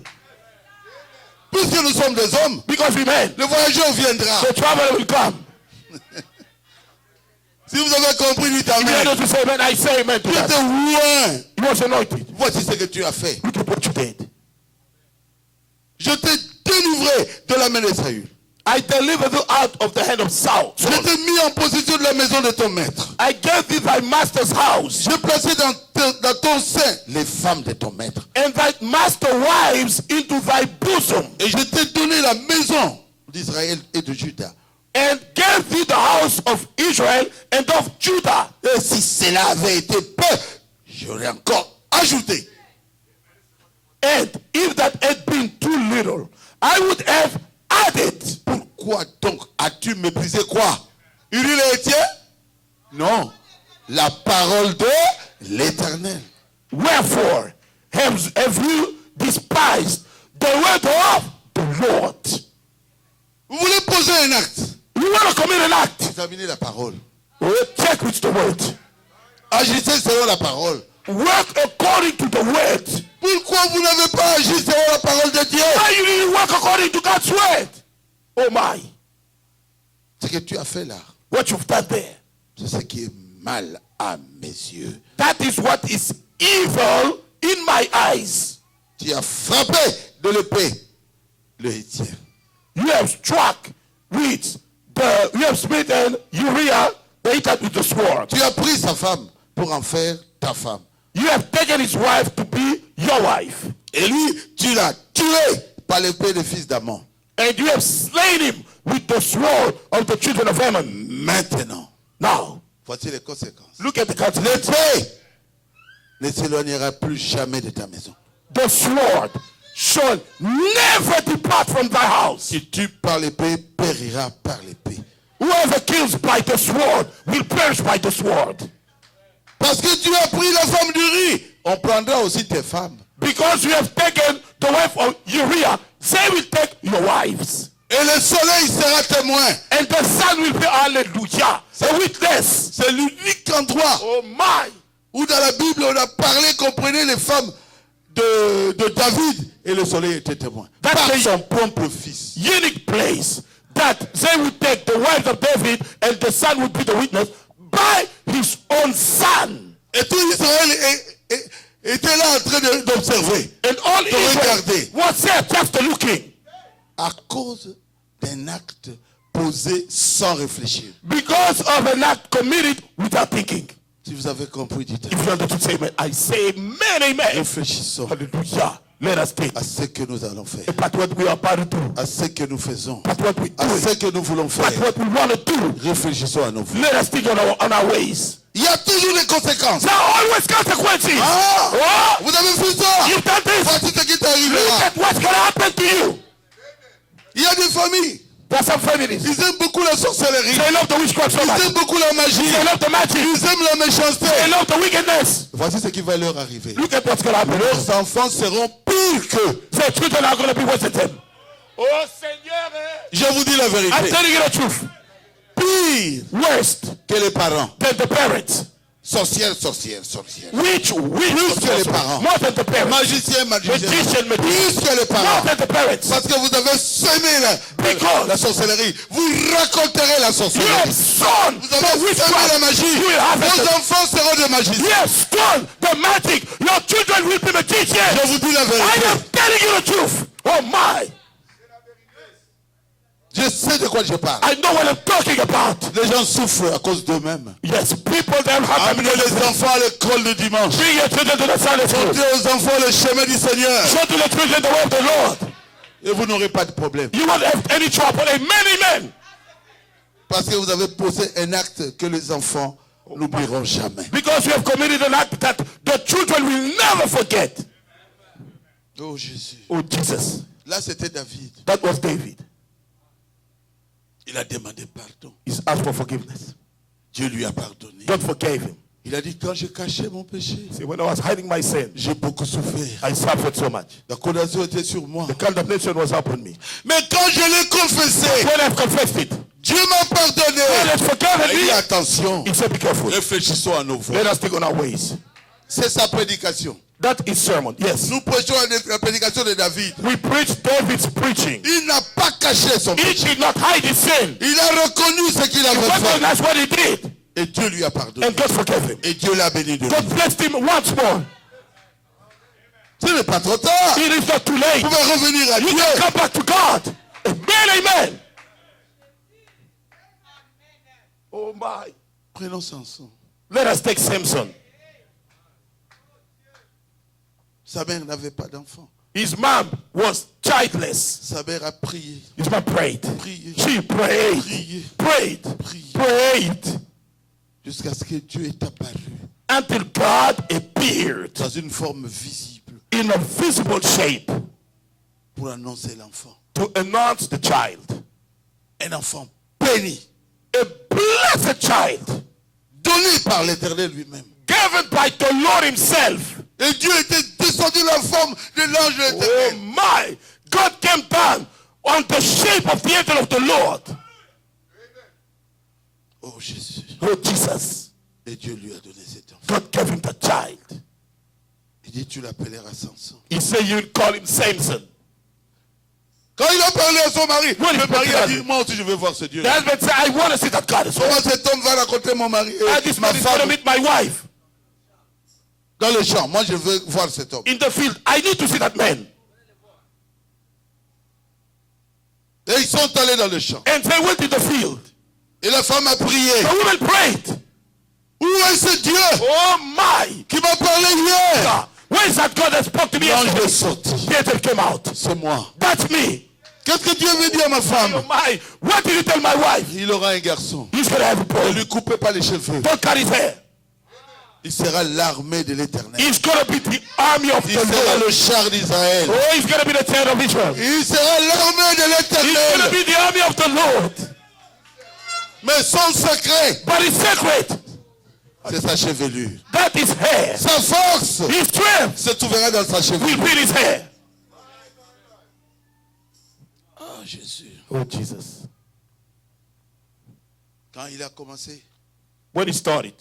Puisque nous sommes des hommes, Because we men, le voyageur viendra. the traveler will come. Si vous avez compris, dites If you amen. know to say amen, I say amen to Tu that. étais loin. He was anointed. Voici ce que tu as fait. Look at what you did. Je t'ai délivré de la main de Saül. I delivered you out of the hand of Saul. Je t'ai mis en possession de la maison de ton maître. I gave thee thy master's house, J'ai placé dans ton sein les femmes de ton maître. and thy master wives into thy bosom, Et je t'ai donné la maison d'Israël et de Juda. and gave thee the house of Israel and of Judah. Et si cela avait été peu, j'aurais encore ajouté. And if that had been too little, I would have added. Pourquoi donc as-tu méprisé quoi? Uri et Étienne? Non. La parole de l'Éternel. Wherefore have you despised the word of the Lord? Vous voulez poser un acte? You want to commit an act? Examinez la parole. Check with the word. Agissez selon la parole. Work according to the word. Pourquoi vous n'avez pas agi selon la parole de Dieu? Why you didn't work according to God's word? Oh my. Ce que tu as fait là, What you've done there. c'est ce qui est mal à mes yeux. That is what is evil in my eyes. Tu as frappé de l'épée le Hétien. You have struck with you have smitten Uriah the Hittite with the sword. Tu as pris sa femme pour en faire ta femme. You have taken his wife to be your wife. Et lui, tu l'as tué par l'épée des fils d'Ammon. And you have slain him with the sword of the children of Ammon. Maintenant, Now, voici les conséquences. look at the consequences. L'épée ne s'éloignera plus jamais de ta maison. The sword shall never depart from thy house. Qui tue par l'épée périra par l'épée. Whoever kills by the sword will perish by the sword. Parce que tu as pris la femme d'Uri, on prendra aussi tes femmes. Because you have taken the wife of Uriah, they will take your wives. Et le soleil sera témoin. And the sun will be, hallelujah, a witness. C'est l'unique endroit Oh my. où dans la Bible on a parlé qu'on prenait les femmes de David et le soleil était témoin. That's Par the son propre fils. unique place that they would take the wives of David and the son would be the witness by his own son. Et tout Israël était là en train d'observer, And all de Israel regarder. was there just looking. À cause d'un acte posé sans réfléchir. Because of an act committed without thinking. Si vous avez compris, dites If you understood, say amen. I say amen, amen. réfléchissons Hallelujah. Let us think à ce que nous allons faire, about what we are about to do. à ce que nous faisons, About what we à do. ce que nous voulons faire. About what we want to do. Réfléchissons à nos vies. Let us think on our ways. Il y a toujours des conséquences. There are always consequences. Ah, Oh, vous avez fait ça. you've done this. Voici ce qui Look t'arrivera. at what's going to happen to you. Il y a des familles, There are some families. ils aiment beaucoup la sorcellerie. They love the witchcraft so Ils much. aiment beaucoup la magie. They love the magic. Ils aiment la méchanceté. They love the wickedness. Voici ce qui va leur arriver. Look at what's going to happen. Leurs enfants seront pires qu'eux. Their children are going to be worse than them. Oh, Seigneur. Je vous dis la I'm vérité. telling you the truth. Pire Worst que les parents. than the parents. Sorcières, sorcières, sorcières. Witch, Plus que les parents. more than the parents. Magicien, magicien. Magician, Plus magician. que les More parents. than the parents. Parce que vous avez semé Because la sorcellerie. Vous raconterez la you have sorcellerie. sown Vous the avez semé la witchcraft. magie. You will harvest Vos it. enfants seront des magiciens. You have sown the magic. Your children will be magicians. Je vous dis la I vérité. am telling you the truth. Oh my. Je sais de quoi je parle. I know what I'm talking about. Les gens souffrent à cause d'eux-mêmes. Yes, people that have Amenez les enfants à l'école le dimanche. bring your children to the Sunday school. Montrez aux enfants le chemin du Seigneur. Show to the children the way of the Lord. Et vous n'aurez pas de problème. You won't have any trouble. Amen, amen. Parce que vous avez posé un acte que les enfants n'oublieront jamais. Because you have committed an act that the children will never forget. Oh Jésus. Oh Jesus. Là c'était David. That was David. Il a demandé pardon. He's asked for forgiveness. Dieu lui a pardonné. God forgave him. Il a dit quand je cachais mon péché, See, when I was hiding my sin, j'ai beaucoup souffert. I suffered so much. La condamnation était sur moi. The condemnation was upon me. Mais quand je l'ai confessé, When I've confessed it, Dieu m'a God pardonné. has forgiven Il dit me. attention, He said, be careful. réfléchissons à nos voies. Let us think on our ways. C'est sa prédication. That is sermon. Yes. Nous prêchons la prédication de David. We preach David's preaching. Il n'a pas caché son He péché. did not hide his sin. Il a reconnu ce qu'il He avait fait. recognized what he did. Et Dieu lui a pardonné. And God forgave him. Et Dieu l'a béni de God lui. blessed him once more. Ce n'est pas trop tard. It is not too late. Vous pouvez revenir à You Dieu. can come back to God. Amen, amen. Oh my. Prenons Samson. Let us take Samson. Sa mère n'avait pas d'enfant. His mom was childless. Sa mère a prié. His mom prayed. Prié. She prayed. Prié. Prayed. Prié. Prayed. Jusqu'à ce que Dieu est apparu Until God appeared dans une forme visible in a visible shape pour annoncer l'enfant. to announce the child. Un enfant béni, A blessed child donné par l'Éternel lui-même. given by the Lord himself. Et Dieu était descendu dans la forme de l'ange de Oh l'Éternel. my. God came down on the shape of the angel of the Lord. Oh Jésus. Oh Jesus. Et Dieu lui a donné cet enfant. God gave him the child. Il dit, tu l'appelleras Samson. He said you call him Samson. Quand il a parlé à son mari, What le is mari a that? dit, moi aussi je veux voir ce Dieu. The husband said, I want to see that God is Comment right. cet homme va raconter mon mari And this ma man is going to femme meet my wife dans le champ. Moi je veux voir cet homme. in the field. I need to see that man. Et ils sont allés dans le champ. And they went in the field. Et la femme a prié. The woman prayed. Où est ce Dieu Oh my qui m'a parlé hier? God. Where is that God that spoke to me L'ange est yesterday? sorti. The angel came out. C'est moi. That's me. Qu'est-ce que Dieu veut dire à ma Oh femme? my. What did you tell my wife? Il aura un garçon. He's going to have a Ne boy. lui coupez pas les cheveux. Don't cut his hair. Il sera l'armée de l'Éternel. He's going to be the army of Il the sera Lord. le char d'Israël. Oh, he's going to be the child of Israel. Il sera l'armée de He's going to l'Éternel. be the army of the Lord. Mais son secret, But his secret, c'est sa chevelure. that is hair. Sa force His strength se trouvera dans sa will chevelure. be his hair. Oh Jésus. Oh, Jesus. Quand il a commencé, When he started,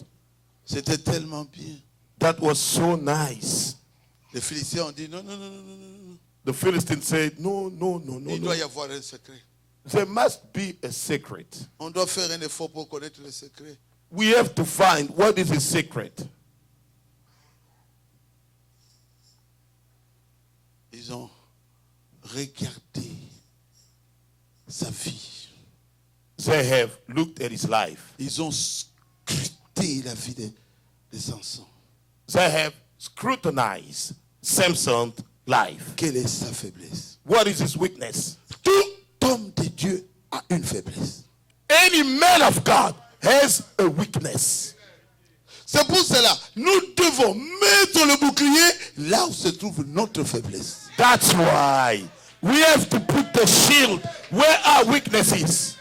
c'était tellement bien. that was so nice. Les Philistins ont dit non, non, non, non, non, non. The Philistines said, no, no, no, no, Il doit no. y avoir un secret. There must be a secret. On doit faire un effort pour connaître le secret. We have to find what is his secret. Ils ont regardé sa vie. They have looked at his life. Ils ont scruté la vie de Samson. They have scrutinized Samson's life. Quelle est sa faiblesse? What is his weakness? Tout homme de Dieu a une faiblesse. Any man of God has a weakness. C'est pour cela, nous devons mettre le bouclier là où se trouve notre faiblesse. That's why we have to put the shield where our weakness is.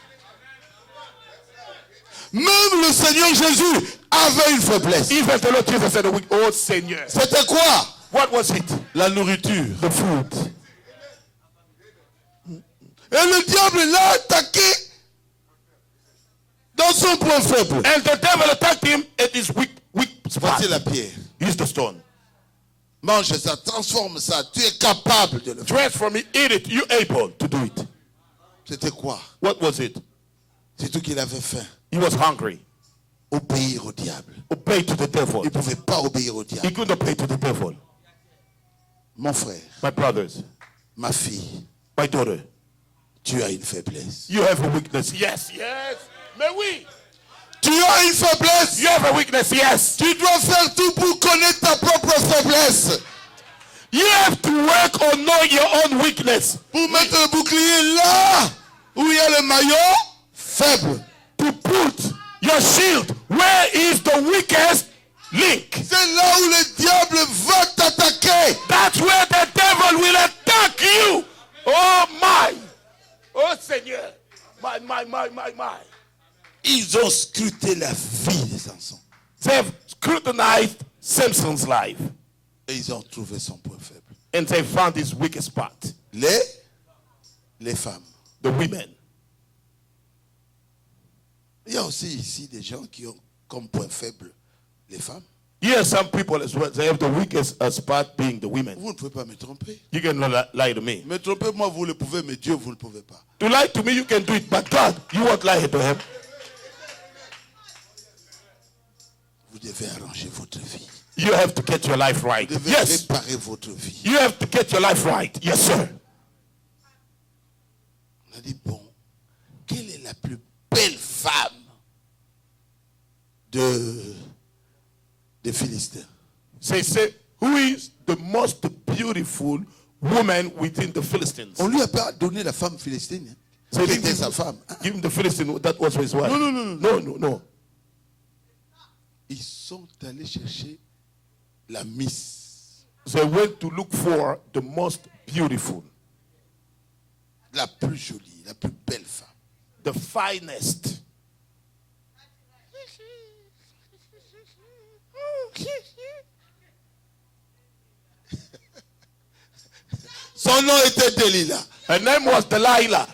Même le Seigneur Jésus avait une faiblesse. Even the Lord Jesus said, oh Seigneur. C'était quoi? What was it? La nourriture. The food. Et le diable l'a attaqué dans son point faible. And the devil attacked him at his weak spot. Voici la pierre. He's the stone. Mange ça, transforme ça. Tu es capable de le faire. Transform it, eat it. You're able to do it. C'était quoi? What was it? Surtout qu'il avait faim. He was hungry. Obéir au diable. Obey to the devil. Il ne pouvait pas obéir au He diable. couldn't obey to the devil. Mon frère, My brothers, ma fille, my daughter, tu as une faiblesse. you have a weakness. Yes, yes. Mais oui. Tu as une faiblesse. You have a weakness. Yes. Tu dois faire tout pour connaître ta propre faiblesse. You have to work on knowing your own weakness. Pour mettre le bouclier là où il y a le maillot faible. To put your shield where is the weakest link. C'est là où le diable va t'attaquer. That's where the devil will attack you. Oh my. Oh Seigneur. My. Ils ont scruté la vie de Samson. They've scrutinized Samson's life. Et ils ont trouvé son point faible. And they found his weakest spot. Les femmes. The women. Il y a aussi ici des gens qui ont comme point faible les femmes. Yes, some people as well, they have the weakest spot being the women. Vous ne pouvez pas me tromper. You can lie to me. Me tromper, moi, vous le pouvez, mais Dieu, vous ne le pouvez pas. To lie to me, you can do it, but God, you won't lie to him. Vous devez arranger votre vie. You have to get your life right. Vous devez Yes. réparer votre vie. You have to get your life right. Yes, sir. On a dit, bon, quelle est la plus belle femme des Philistins? Say, who is the most beautiful woman within the Philistines? On lui a pas donné la femme philistine. So Qui était sa femme. give him the Philistine, that was his wife. No. Ils sont allés chercher la Miss, They went to look for the most beautiful, la plus jolie, la plus belle femme. the finest. Son nom était Delilah. Her name was Delilah.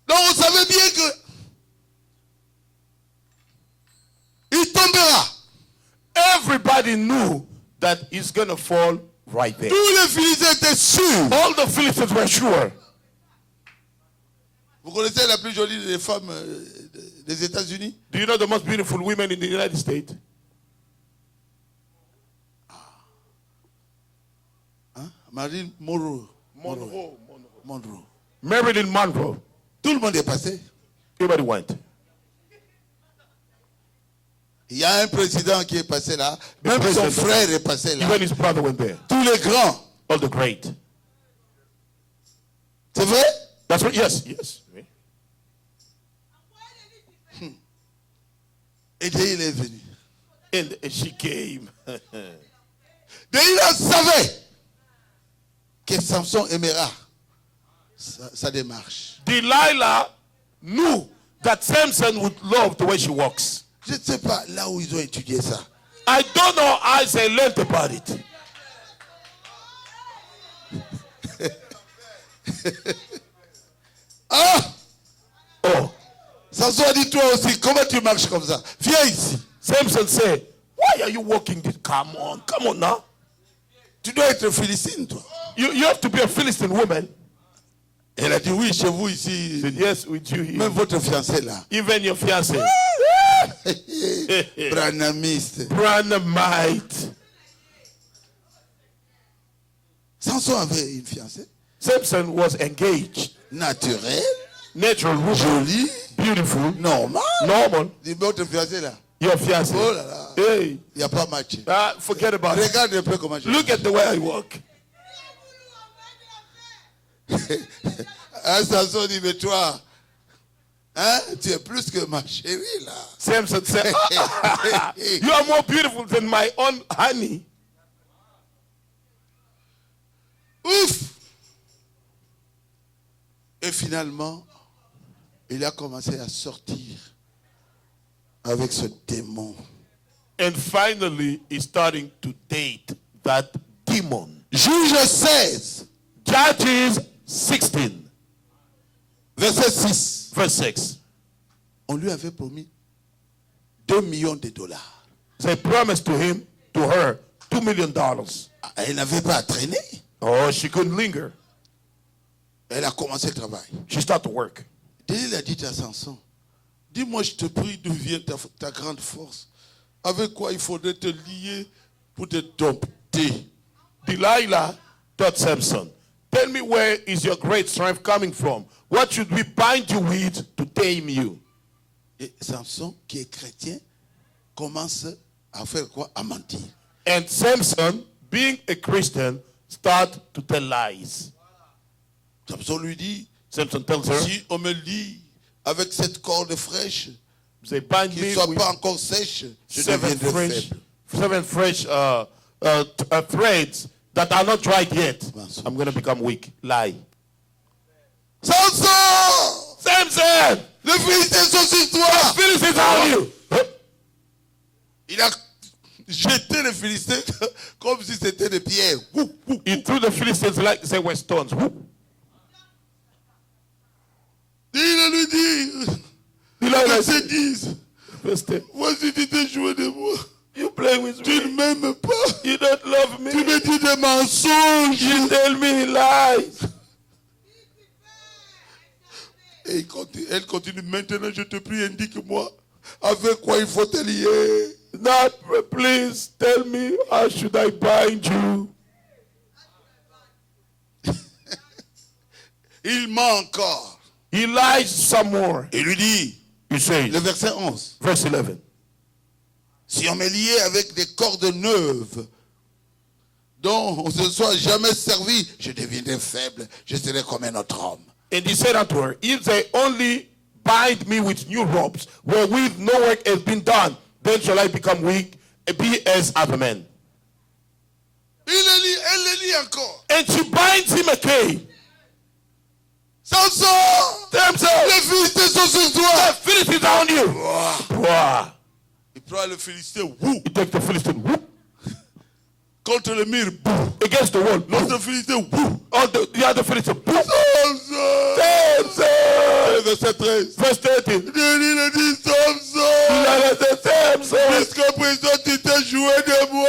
Donc on savait bien que il tombera. Everybody knew that he's going to fall right there. Tous les Philistins étaient sûrs. All the Philistines were sure. Vous connaissez la plus jolie des femmes des États-Unis? Do you know the most beautiful women in the United States? Hein? Marilyn Monroe. Monroe. Marilyn Monroe. Tout le monde est passé. Everybody went. Il y a un président qui est passé là. Même son president. frère est passé là. Even his brother went there. Tous les grands. All the great. C'est vrai? That's what, yes. Et Delilah est venu. And she came. Delilah savait que Samson aimera sa démarche. Delilah knew that Samson would love the way she walks. Je ne sais pas là où ils ont étudié ça. I don't know how they learned about it. Oh. Samson a dit, toi aussi, comment tu marches comme ça? Viens ici. Samson said, why are you walking this? Come on now. Tu dois être philistine, toi. You have to be a Philistine woman. Elle a dit, oui, chez vous ici. Said, yes, with you here. Même votre fiancé là. Even your fiancé. Branhamiste. Branhamite. Samson avait une fiancée. Samson was engaged. Naturelle. Natural woman. Jolie. Beautiful. Normal. Dis votre fiancé là. Your fiancé. Oh là là. Hey. Il n'y a pas match. Forget about it. Regarde un peu comment je Look at the way I walk. Samson dit, mais toi, hein, tu es plus que ma chérie là. Samson said, you are more beautiful than my own honey. Ouf! Et finalement, il a commencé à sortir avec ce démon. And finally, he's starting to date that demon. Juge 16, Judges 16, verset 6. verse 6. On lui avait promis 2 millions de dollars. They promised to her, $2 million. Elle n'avait pas à traîner. Oh, she couldn't linger. Elle a commencé le travail. She started to work. Delilah a dit à Samson, dis-moi, je te prie, d'où vient ta grande force? Avec quoi il faudrait te lier pour te dompter? Delilah told Samson, tell me, where is your great strength coming from? What should we bind you with to tame you? Et Samson, qui est chrétien, commence à faire quoi? À mentir. And Samson, being a Christian, start to tell lies. Samson lui dit, Samson tells her, si on me lie avec cette corde fraîche, they bind qui me ne soit with pas encore sèche, je seven deviendrai fresh faible. threads that are not dried yet. Mensonge. I'm going to become weak. Lie. Samson! Samson! Les Philistins sont sur toi! Philistines are on you. Il a jeté les Philistins comme si c'était des pierres. He threw the Philistines like they were stones. Whoop. Il lui dit, Delilah verset said, 10, verse 10, voici tu t'es joué de moi. you play with Tu ne me. m'aimes pas. You don't love Tu me. me dis des mensonges. You tell me lies. Et elle continue. Maintenant, je te prie, indique-moi avec quoi il faut te lier. Now, please tell me, how should I bind you? Il ment encore. He lies some more. Il lui dit, He says, le verset 11, verse 11. si on m'est lié avec des cordes neuves dont on ne se soit jamais servi, je deviendrai faible, je serai comme un autre homme. And he said unto her, if they only bind me with new ropes, wherewith no work has been done, then shall I become weak, and be as other men. Elle le lit encore. And she binds him again. Samson, Samson, les Philistins sont sur the toi. Philistines are on you. Wow. Il prend le Philistin, wouh, He takes the Philistine whoop, contre le mur, boum. against the wall. L'autre Philistin, wouh. On the other Philistine. Boom. Samson. Samson. Verset 13. Verse 13. Il a dit Samson. Samson, Jusqu'à présent, tu t'es joué de moi.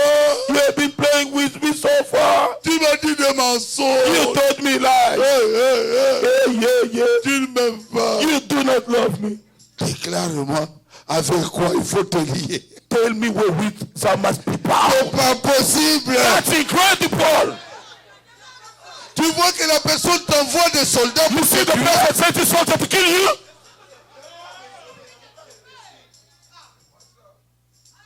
you have been playing with me so far. Tu m'as dit des You mensonges. told me lies. Yeah. Tu ne m'aimes pas. You do not love me. Déclare-moi avec quoi il faut te lier. Tell me wherewith thou must be bound. C'est pas possible. That's incredible. Tu vois que la personne t'envoie des soldats You pour see te the tuer. prophet sent his soldier to kill you?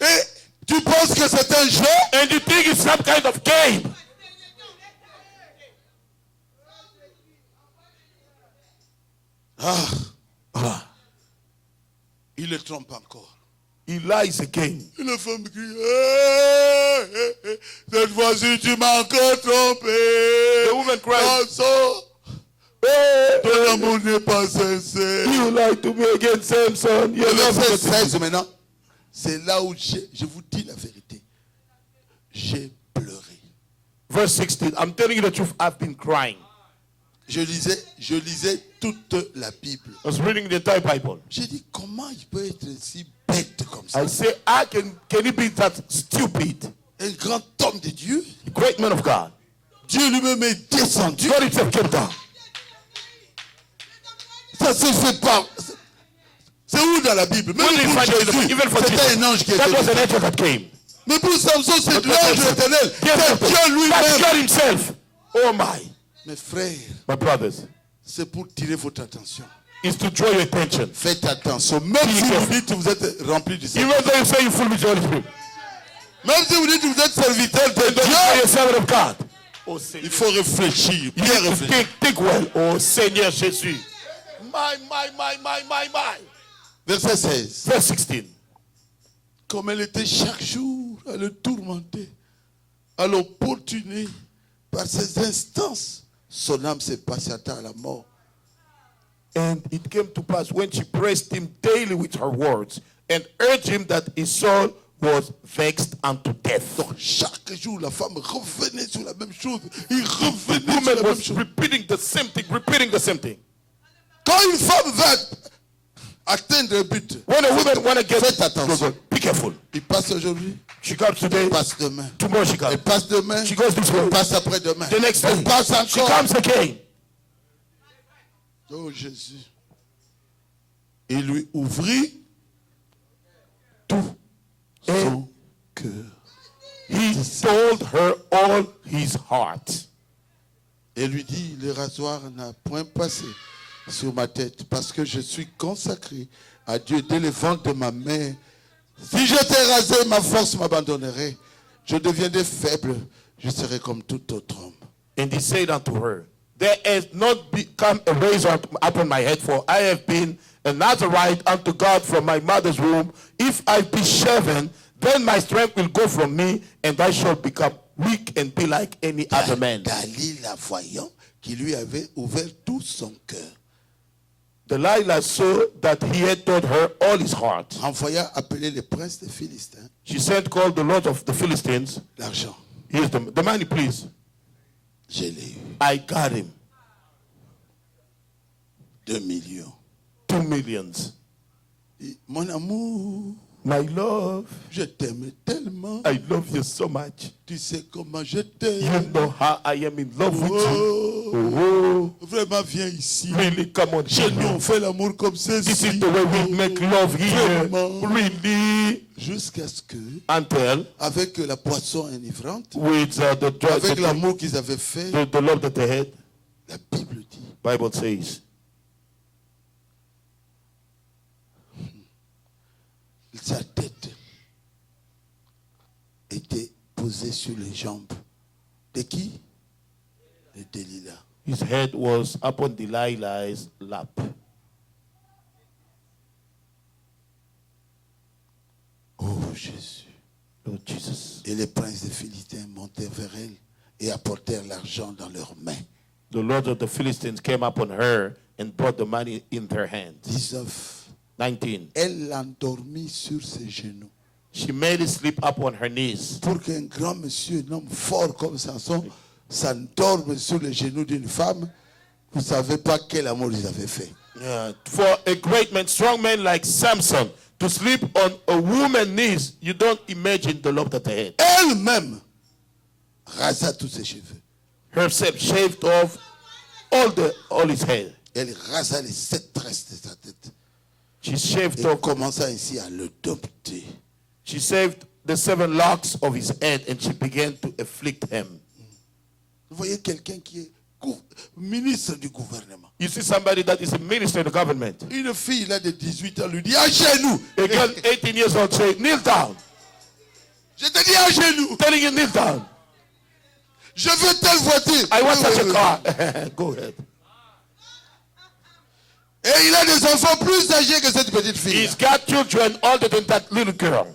Et tu penses que c'est un jeu? And you think it's some kind of game? Il le trompe encore. He lies again. Et la femme crie, cette fois-ci tu m'as encore trompé. The woman cries, Samson, ton amour n'est pas sincère. you lied to me again, Samson. You Le love verset me. 16 maintenant, c'est là où je vous dis la vérité. J'ai pleuré. Verse 16. I'm telling you the truth. I've been crying. Je lisais toute la Bible. I was reading the entire Bible. J'ai dit, comment il peut être si bête comme ça? I say, can he be that stupid? Un grand homme de Dieu. A great man of God. Dieu lui-même est descendu. God himself came down. Ça se fait pas. C'est où dans la Bible? Même What do you pour find in the Bible? Jésus, Even for c'était Jesus. un ange qui That was était an descendu. angel that came. Mais pour Samson, c'est l'ange de l'Éternel. Yes, C'est Dieu that's lui-même. God himself. Oh my. Mes frères, My brothers, c'est pour tirer votre attention. is to draw your attention. Faites attention. Même si vous dites que vous êtes rempli du Saint-Esprit. Even though you say you full with the Holy Spirit. Même si vous dites que vous êtes serviteur de Don't you say Dieu. you're a servant of God. Il faut réfléchir. You Bien need to réfléchir. think well. Oh Seigneur Jésus. My. Verset 16. Verse 16. Comme elle était chaque jour à le tourmenter, à l'opportuner par ses instances, son âme se passata à la mort. And it came to pass when she pressed him daily with her words and urged him that his soul was vexed unto death. Donc chaque jour, la femme revenait sur la même chose. Il revenait sur Woman la même was chose. repeating the same thing. Quand une femme va atteindre un but, When a woman want to get faites attention. be careful. Il passe aujourd'hui, She comes today, il passe demain. tomorrow she comes. Il passe demain, She goes this way. il passe après-demain. The next Elle day, passe she encore. comes again. Oh Jésus. Il lui ouvrit tout son cœur. He told her all his heart. Et lui dit, le rasoir n'a point passé sur ma tête parce que je suis consacré à Dieu dès le ventre de ma mère. Si j'étais rasé, ma force m'abandonnerait. Je deviendrais faible, je serais comme tout autre homme. And he said unto her, there has not become a razor upon my head, for I have been a Nazarite unto God from my mother's womb. If I be shaven, then my strength will go from me, and I shall become weak and be like any other man. Dalila, voyant qu'il lui avait ouvert tout son cœur, Delilah saw that he had told her all his heart. envoya appeler les princes des Philistins, She sent call the lords of the Philistines. l'argent. Here's the money, please. Je l'ai eu. I got him. 2 millions. 2 millions. Et mon amour, My love, je t'aime tellement. I love you so much. Tu sais comment je You t'aime. know how I am in love with you. Oh, Vraiment, viens ici. Really, come on. Chez nous, on fait l'amour comme This is ceci. the way we make love here. Vraiment. Really. Jusqu'à ce que, Until avec la boisson enivrante, with avec l'amour qu'ils avaient fait, the love that they had, la Bible dit, Bible says, sa tête était posée sur les jambes de qui? De Delilah. his head was upon Delilah's lap. Oh Jésus. Lord Jesus. Et les princes des Philistins montèrent vers elle et apportèrent l'argent dans leurs mains. The lords of the Philistines came upon her and brought the money in their hands. 19. 19. Elle l'endormit sur ses genoux. She made it sleep up on her knees. Pour qu'un grand monsieur, un homme fort comme Samson, s'endorme sur les genoux d'une femme, vous ne savez pas quel amour ils avaient fait. For a great man, strong man like Samson, to sleep on a woman's knees, you don't imagine the love that they had. Elle-même rasa tous ses cheveux. Herself shaved off all his hair. Elle rasa les 7 tresses de sa tête. She shaved Et off. commença ainsi à le dompter. She shaved the 7 locks of his head and she began to afflict him. Vous voyez quelqu'un qui est ministre du gouvernement. You see somebody that is a minister in the government. Une fille là de 18 ans lui dit à genoux. A girl 18 years old say, kneel down. Je te dis à genoux. Telling you kneel down. Je veux telle voiture. I want such a car. Go ahead. Et il a des enfants plus âgés que cette petite fille. He's got children older than that little girl.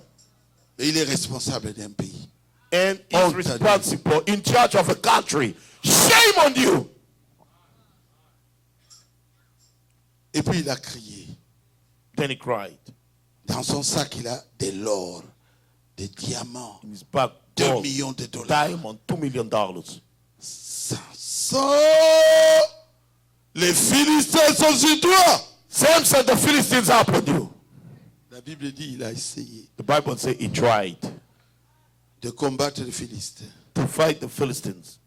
Et il est responsable d'un pays. And he's responsible, in charge of a country. Shame on you. Et puis il a crié. Then he cried. Dans son sac, il a de l'or, des diamants, In his back, 2 gold, millions de dollars. diamond, $2 million. Samson, les Philistins sont sur toi. Samson, the Philistines are upon you. La Bible dit il a essayé The Bible says he tried de combattre les Philistins. to fight the Philistines.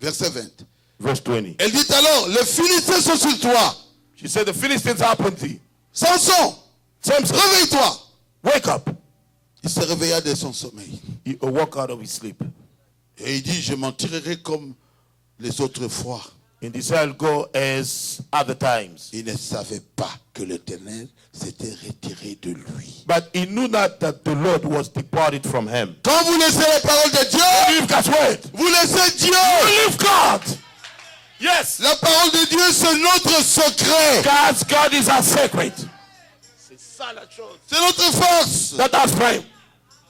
Verset 20. Verse 20. Elle dit alors, les Philistins sont sur toi. She said, the Philistines are upon thee. Samson, Samson, réveille-toi. wake up. Il se réveilla de son sommeil. He awoke out of his sleep. Et il dit, je m'en tirerai comme les autres fois. And he said, I'll go as other times. Il ne savait pas que l'Éternel s'était retiré de lui. But he knew not that the Lord was departed from him. Quand vous laissez la parole de Dieu, Believe God's word. vous laissez Dieu. Believe God. Yes. La parole de Dieu, c'est notre secret. God's God is our secret. C'est notre force. That our strength.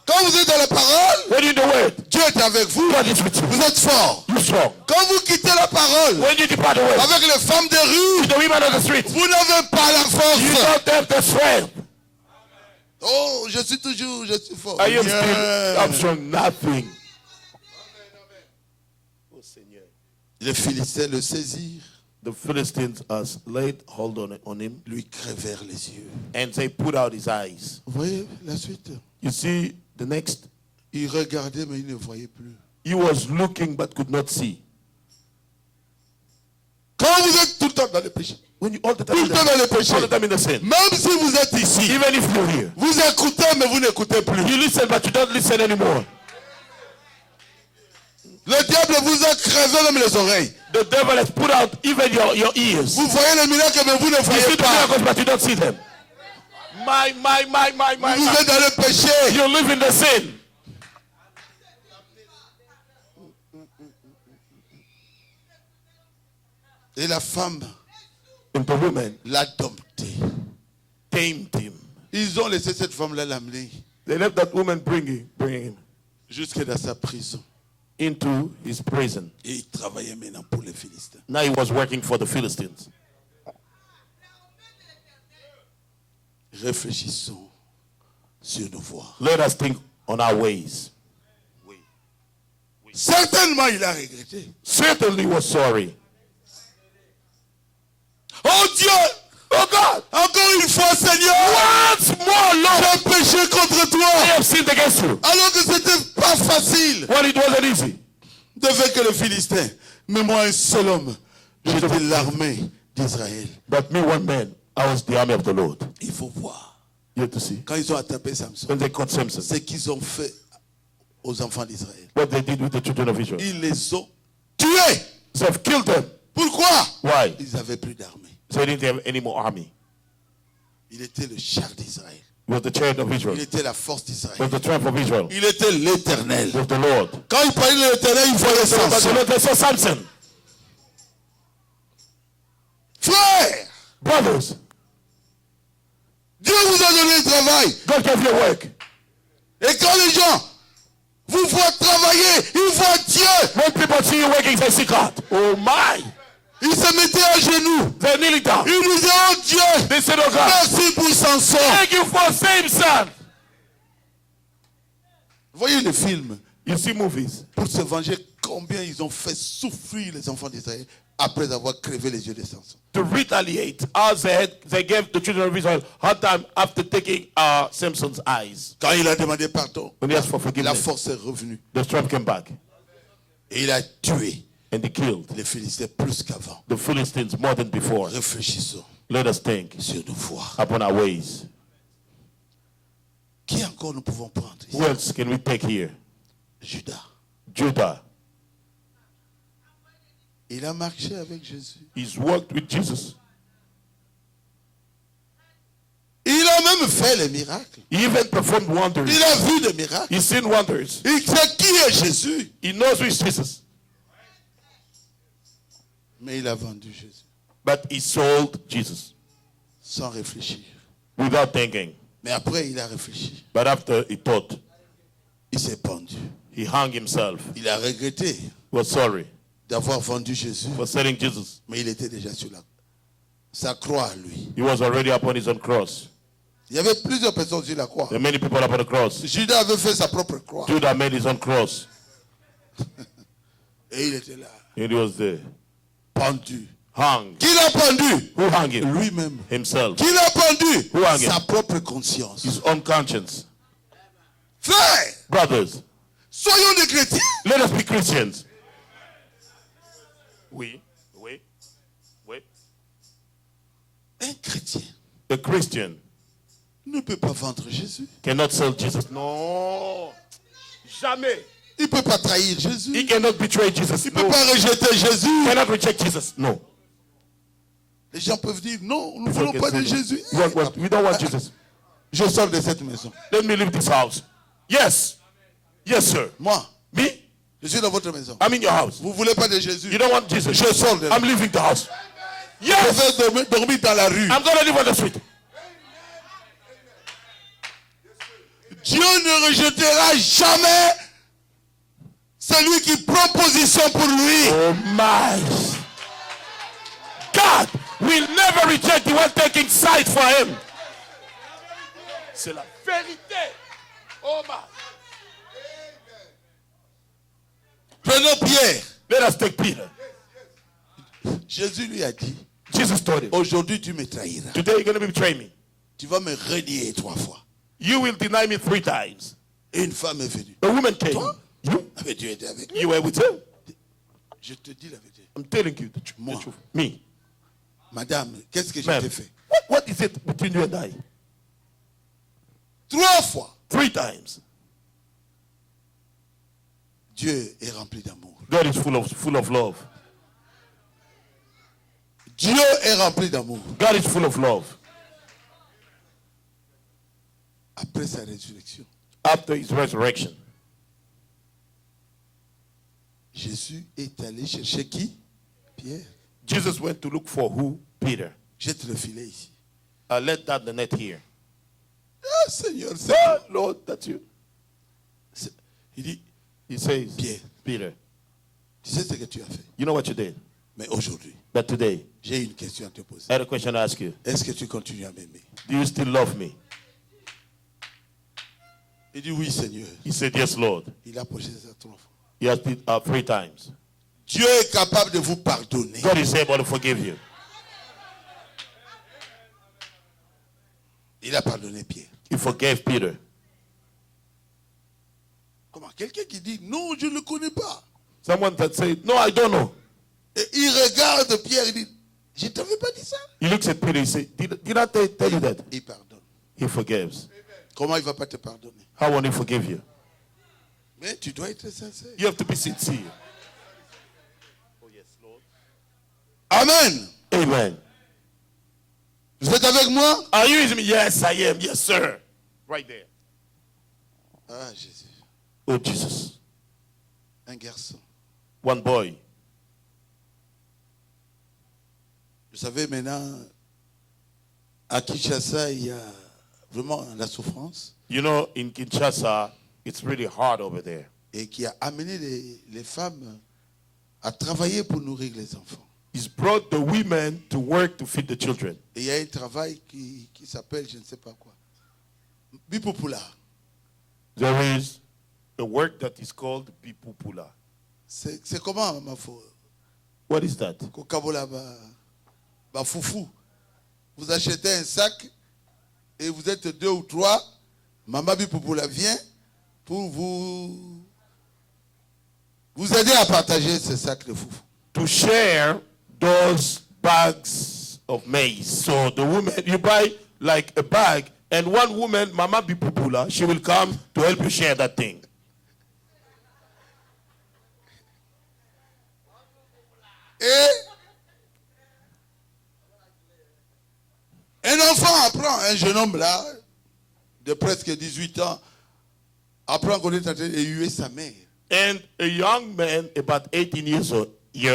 Quand vous êtes dans la parole, When you're in the word, Dieu est avec vous. God is with you. Vous êtes fort. You're strong. Quand vous quittez la parole When you depart the way, avec les femmes des rues, the women of the street, vous n'avez pas la you force. don't have the strength. Oh, je suis fort. I am Yes. still, I'm strong. Nothing. Oh, Seigneur. Les Philistins le saisirent, The Philistines laid hold on him, lui crevèrent les yeux. and they put out his eyes. Vous voyez la suite? You see, the next, Il regardait, mais il ne voyait plus. he was looking but could not see. Quand vous êtes tout le temps dans le péché, When you all the time, tout le temps dans le péché, all the time in the sin, même si vous êtes ici, even if you're here, vous écoutez, mais vous n'écoutez plus. you listen but you don't listen anymore. Le diable vous a crevé même les oreilles. The devil has put out even your ears. Vous voyez les miracles, mais vous ne You see voyez the pas. miracles but you don't see them. Vous êtes dans le péché. You live in the sin. Et la femme And the woman l'a dompté. tamed him. Ils ont laissé cette femme-là l'amener They let that woman bring him jusque dans sa prison. into his prison. Et il travaillait maintenant pour les Philistins. Now he was working for the Philistines. Réfléchissons sur nos voies. Let us think on our ways. Certainement, il a regretté. Certainly was sorry. Oh Dieu! Oh God! Encore une fois, Seigneur! Once more, Lord, J'ai péché contre I toi! have sinned against you. Alors que c'était pas facile Well, it wasn't easy de vaincre les Philistins. Mais moi, un seul homme, j'étais l'armée d'Israël. But me, one man, I was the army of the Lord. Il faut voir. You have to see. Quand ils ont attrapé Samson, When they caught Samson, ce qu'ils ont fait aux enfants d'Israël. what they did with the children of Israel. Ils les ont tués. So I've killed them. Pourquoi? Why? Ils n'avaient plus d'armée. So they didn't have any more army. Il était le char d'Israël. It was the chariot of Israel. Il It était la force was d'Israël. the triumph of Israel. Il était l'éternel. It was the Lord. Quand il parlait de l'éternel, il voyait But the Samson. Lord, they saw Samson. Frère, Brothers, Dieu vous a donné le travail. God gave you work. Et quand les gens vous voient travailler, ils voient Dieu. When people see you working, they see God. Oh my. Ils se mettaient à genoux. They're kneeling down. Ils disaient, oh Dieu, They said, oh God, merci pour Samson. thank you for Samson. Voyez le film. You see movies. Pour se venger, combien ils ont fait souffrir les enfants d'Israël après avoir crevé les yeux de Samson. To retaliate, as they gave the children of Israel hard time after taking Samson's eyes. Quand il a demandé pardon, When he asked for la forgiveness, force est revenue. the strength came back. Et il a tué And he killed les Philistins plus qu'avant. the Philistines more than before. Réfléchissons Let us think sur nos voies. upon our ways. Qui encore nous pouvons prendre ici? Who else can we take here? Judas. Judah. Il a marché avec Jésus. He's worked with Jesus. Il a même fait les miracles. He even performed wonders. Il a vu des miracles. He's seen wonders. Il sait qui est Jésus. He knows who is Jesus. Mais il a vendu Jésus But he sold Jesus sans réfléchir. without thinking. Mais après, il a réfléchi. But after he thought, Il s'est pendu. he hung himself. Il a regretté He was sorry d'avoir vendu Jésus. for selling Jesus. Mais il était déjà sur sa croix à lui. He was already upon his own cross. Il y avait plusieurs personnes sur la croix. There are many people upon the cross. Judas avait fait sa propre croix. Judah made his own cross. Et il était là, And he was there, pendu. hung. Qui l'a pendu? Who hung him? Lui-même. Himself. Qui l'a pendu? Who hung him? Sa propre conscience. His own conscience. Frère, Brothers, soyons des chrétiens. let us be Christians. Oui. Un chrétien The Christian ne peut pas vendre Jésus. cannot sell Jesus. No. Jamais. Il ne peut pas trahir Jésus. He cannot betray Jesus. Il ne peut No. pas rejeter Jésus. He cannot reject Jesus. No. Les gens peuvent dire, non, nous ne voulons pas de Jésus. We don't want Jesus. Je sors de cette maison. Let me leave this house. Yes. Yes, sir. Moi, Me? je suis dans votre maison. I'm in your house. Vous ne voulez pas de Jésus. You don't want Jesus. Je sors de là. I'm leaving the house. Je Yes. vais dormir dans la rue. I'm going to live on the street. Dieu ne rejettera jamais celui qui prend position pour lui. Oh my. God will never reject the one taking side for him. C'est la vérité. Oh my. Prenons Pierre. Let us take Peter. Jésus lui a dit, Jesus told him, aujourd'hui tu me trahiras. today you're going to betray me. Tu vas me renier 3 fois. You will deny me 3 times. Et une femme est venue. A woman came. Toi? You? Avec Dieu était avec lui. You were with him. Je te dis la vérité. I'm telling you the Moi. truth. Me. Madame, qu'est-ce que je Ma'am, t'ai fait? what is it between you and I? 3 fois. 3 times. Dieu est rempli d'amour. God is full of love. Dieu est rempli d'amour. God is full of love. Après sa résurrection, After his resurrection, Jésus est allé chercher qui? Pierre. Jesus went to look for who? Peter. Jette le filet ici. Let down the net here. Ah, Seigneur, c'est Ah, Lord, that's you. Il dit, He says, Pierre, Peter, tu sais ce que tu as fait. you know what you did? Mais aujourd'hui, But today, j'ai une question à te poser. I had a question to ask you. Est-ce que tu continues à m'aimer? Do you still love me? Il dit oui, Seigneur. He said, yes, Lord. Il a posé ça 3 fois. He asked it 3 times. Dieu est capable de vous pardonner. God is able to forgive you. Il a pardonné Pierre. He forgave Peter. Comment? Quelqu'un qui dit non, je ne le connais pas. Someone that said, no, I don't know. Et il regarde Pierre, il dit, je ne t'avais pas dit ça. He looks at Peter, he says, did I tell you that? Il pardonne. He forgives. Comment il ne va pas te pardonner? How won't he forgive you? Mais tu dois être sincère. You have to be sincere. Amen. Amen. Vous êtes avec moi? Are you with me? Yes, I am. Yes, sir. Right there. Ah, Jésus. Oh, Jesus. Un garçon. One boy. Vous savez, maintenant, à Kinshasa, il y a vraiment la souffrance. You know, in Kinshasa, it's really hard over there. Et qui a amené les femmes à travailler pour nourrir les enfants. He's brought the women to work to feed the children. Et il y a un travail qui s'appelle, je ne sais pas quoi, Bipopula. There is a work that is called Bipupula. C'est comment, ma foi? What is that? Kokabola ba foufou. Vous achetez un sac et vous êtes 2 ou 3. Maman Bipopula vient pour vous aider à partager ce sac de foufou. To share those bags of maize. So the woman, you buy like a bag, and one woman, Mama Bipupula, she will come to help you share that thing. Et un enfant apprend, un jeune homme là, de presque 18 ans, apprend qu'on est en train d'éhuer sa mère. And a young man, about 18 years old, he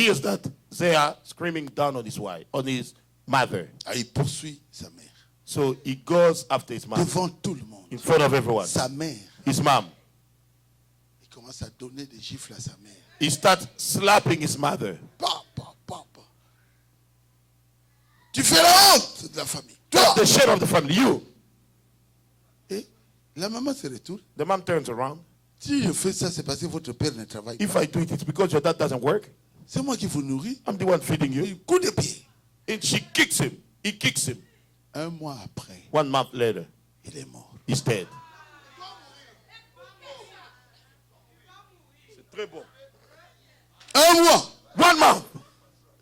hears that they are screaming down on his wife, on his mother. Ah, il poursuit sa mère. So he goes after his mom Devant tout le monde. in front of everyone. Sa mère. His mom. Il commence à donner des gifles à sa mère. He starts slapping his mother. Pa, pa, pa, pa. Tu fais la honte de la famille. Toi. That's the shame of the family. You. Et la maman se retourne. The mom turns around. Si je fais ça, c'est parce que votre père ne travaille pas. If I do it, it's because your dad doesn't work. C'est moi qui vous nourris. I'm the one feeding you. Coup de pied. And she kicks him. He kicks him. Un mois après, 1 month later, il est mort. he's dead. C'est très bon. Un mois. 1 month.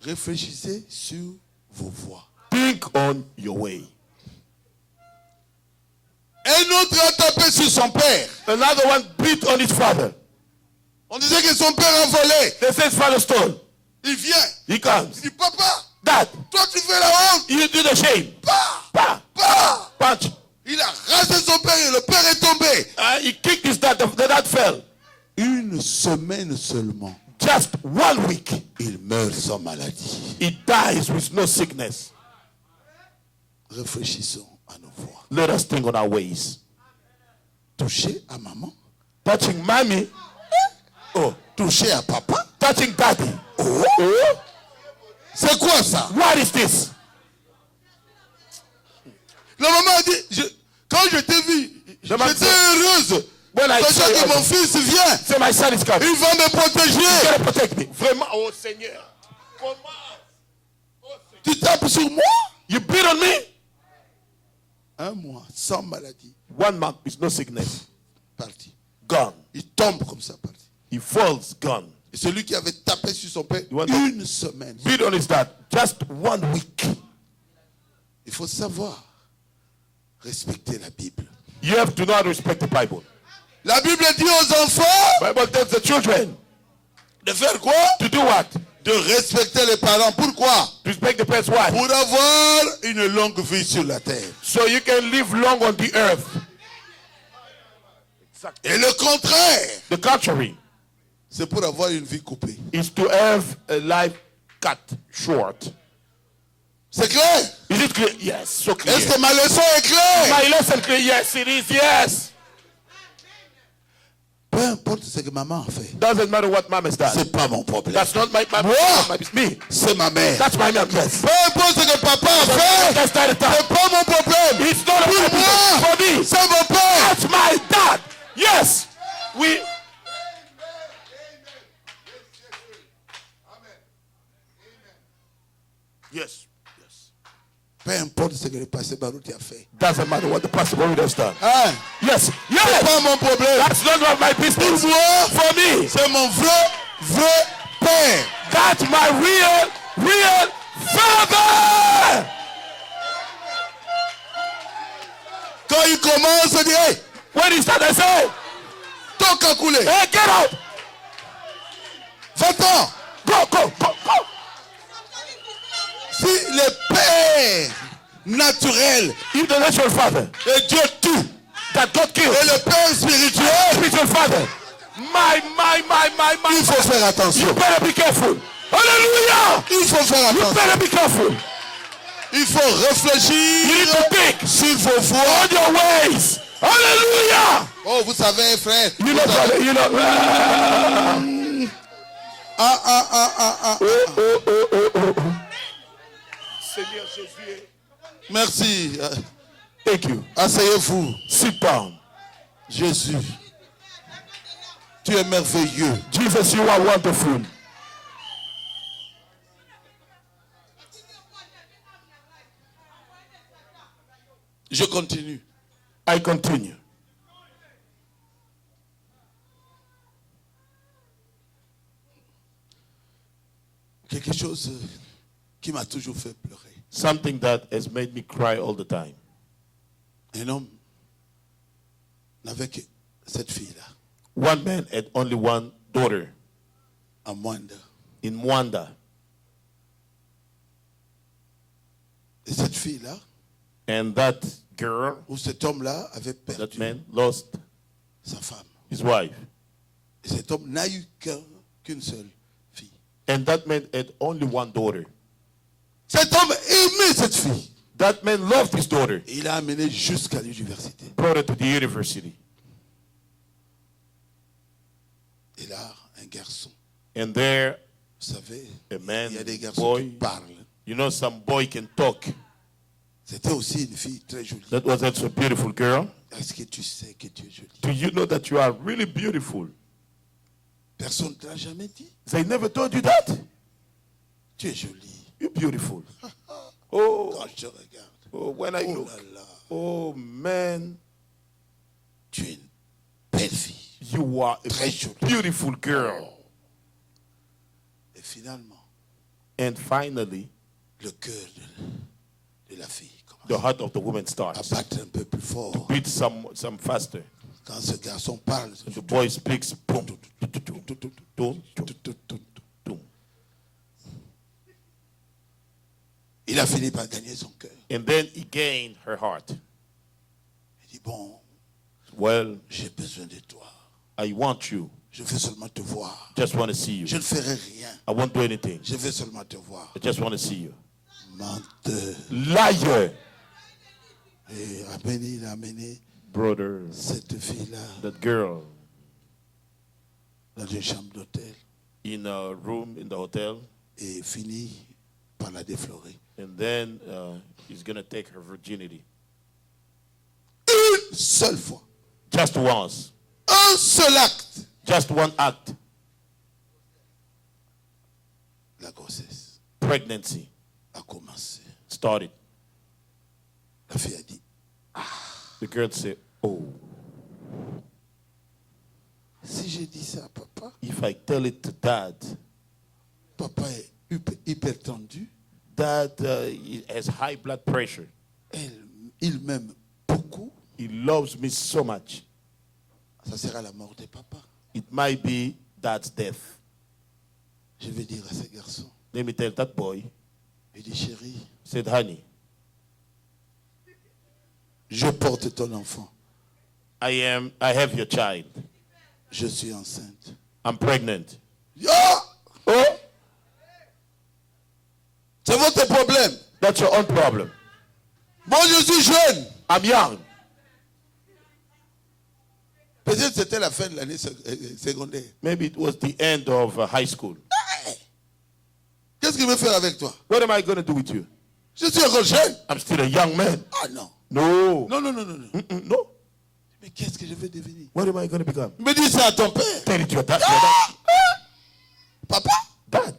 Réfléchissez sur vos voies. Think on your way. Un autre a tapé sur son père. Another one beat on his father. On disait que son père a volé. They say his father stole. Il vient. He comes. Il dit, papa, Dad, toi tu fais la honte. you do the shame. Pas, Pa, pas. punch. Il a rasé son père et le père est tombé. He kicked his dad. The dad fell. Une semaine seulement, Just 1 week, il meurt sans maladie. he dies with no sickness. Réfléchissons à nos voies. Let us think on our ways. Toucher à maman. Touching mommy. Oh, Toucher à papa. touching daddy. Oh. Oh, C'est quoi ça? what is this? La maman a dit, quand je t'ai vu, maman j'étais dit- heureuse. When I Parce saw que you, mon fils vient. say my son is coming. Il va me You protéger. gotta protect me. Vraiment, oh Seigneur. Comment? Oh, Seigneur. Tu tapes sur moi? You beat on me? Un mois sans maladie. 1 month with no sickness. Parti. Gone. Il tombe comme ça, parti. He falls, gone. Et celui qui avait tapé sur son père, want to- une semaine. Beat on his dad. Just 1 week. Il faut savoir respecter la Bible. You have to know how to respect the Bible. La Bible dit aux enfants Bible tells the children de faire quoi? to do what? De respecter les parents. Pourquoi? To respect the parents. Why? Pour avoir une longue vie sur la terre. So you can live long on the earth. Et le contraire, The contrary c'est pour avoir une vie coupée. is to have a life cut short. C'est clair? Is it clear? Yes, so clear. Est-ce que ma leçon est claire? My lesson clear? Yes, it is. Yes. Peu importe ce que maman a fait. Doesn't matter what mom has done. C'est pas mon problème. That's not my Moi, me. c'est ma mère. That's my mom. Yes. Peu importe ce que papa a fait, That's not the time. c'est pas mon problème. It's not a Pour problem moi, for me. c'est mon père. That's my dad. Yes. We. Yes. Yes. Peu importe ce que le pasteur Barouti a fait. Doesn't matter what the pastor Baruch has done. Hein? Yes. C'est Yes. pas mon problème. That's not my Pour business. moi, For me. c'est mon vrai père. That's my real father. Quand il commence, on dit, hey, When he started, I say, ton qu'à couler. hey, get out. 20 ans. Go. Si le père naturel If the natural father est Dieu tout, that God killed, et le père spirituel, spiritual father, my. il faut faire You attention. better be careful. Hallelujah. Il faut faire You attention. better be careful. Il faut You need réfléchir to think sur vos voies. on your ways. Hallelujah. Oh, vous savez, frère. You know, vous savez- brother, you know. Seigneur Jésus. Merci. Thank you. Asseyez-vous. Sit down. Jésus, tu es merveilleux. Jesus, you are wonderful. Je continue. I continue. Quelque chose qui m'a toujours fait pleurer. Something that has made me cry all the time. Un homme n'avait que cette fille-là, One man had only one daughter à Mwanda. in Mwanda. Et cette fille-là, And that girl, ou cet homme-là, avait that perdu man, lost sa femme. his wife. Et cet homme n'a eu qu'une seule fille. And that man had only one daughter. Cet homme aimait cette fille. That man loved his daughter. Et il l'a amenée jusqu'à l'université. Brought her to the university. Et là, un garçon. And there, Vous savez, a man, il y a des garçons boy, qui parlent. you know, some boy can talk. C'était aussi une fille très jolie. That was also a beautiful girl. Est-ce que tu sais que tu es jolie? Do you know that you are really beautiful? Personne ne te l'a jamais dit. They never told you that? Tu es jolie. You're beautiful. Oh, Quand je te regarde. when I Oh look. là là. Oh, man. Tu es une belle fille. You are a Très jolie. beautiful girl. Et finalement, And finally, le cœur de la fille the commence heart of the woman à starts battre un peu plus fort. beat some faster. Quand ce garçon parle, And the boy speaks. Boom, boom, boom. il a fini par gagner son cœur. And then he gained her heart. Il dit, bon, Well, j'ai besoin de toi. I want you. Je veux seulement te voir. Just want to see you. Je ne ferai rien. I won't do anything. Je veux seulement te voir. I just want to see you. Menteur. Liar, Et il a amené brother. cette fille-là That girl dans une chambre d'hôtel in a room in the hotel, et fini par la déflorer. and then he's gonna take her virginity Une seule fois. just once, Un seul acte. just one act. La grossesse Pregnancy a commencé. started. La fille a dit, The girl said, "Oh, si je dis ça à papa, if I tell it to Dad, papa est hypertendu. Dad he has high blood pressure. Il m'aime beaucoup. He loves me so much. Ça sera la mort de papa. It might be Dad's death." Je vais dire à ce garçon, Let me tell that boy. il dit, chérie, Said, "Honey, je porte ton enfant. I have your child. Je suis enceinte. I'm pregnant." Ah! Oh, C'est votre problème. that's your own problem. Moi, je suis jeune. I'm young. Peut-être c'était la fin de l'année secondaire. Maybe it was the end of high school. Qu'est-ce qu'il veut faire avec toi? What am I going to do with you? Je suis encore jeune. I'm still a young man. Ah non. No. Non, non, non, non, non. Mm-mm, no. Mais qu'est-ce que je vais devenir? What am I going to become? Il me dit ça à ton père. Tell it to your dad. Papa, Dad.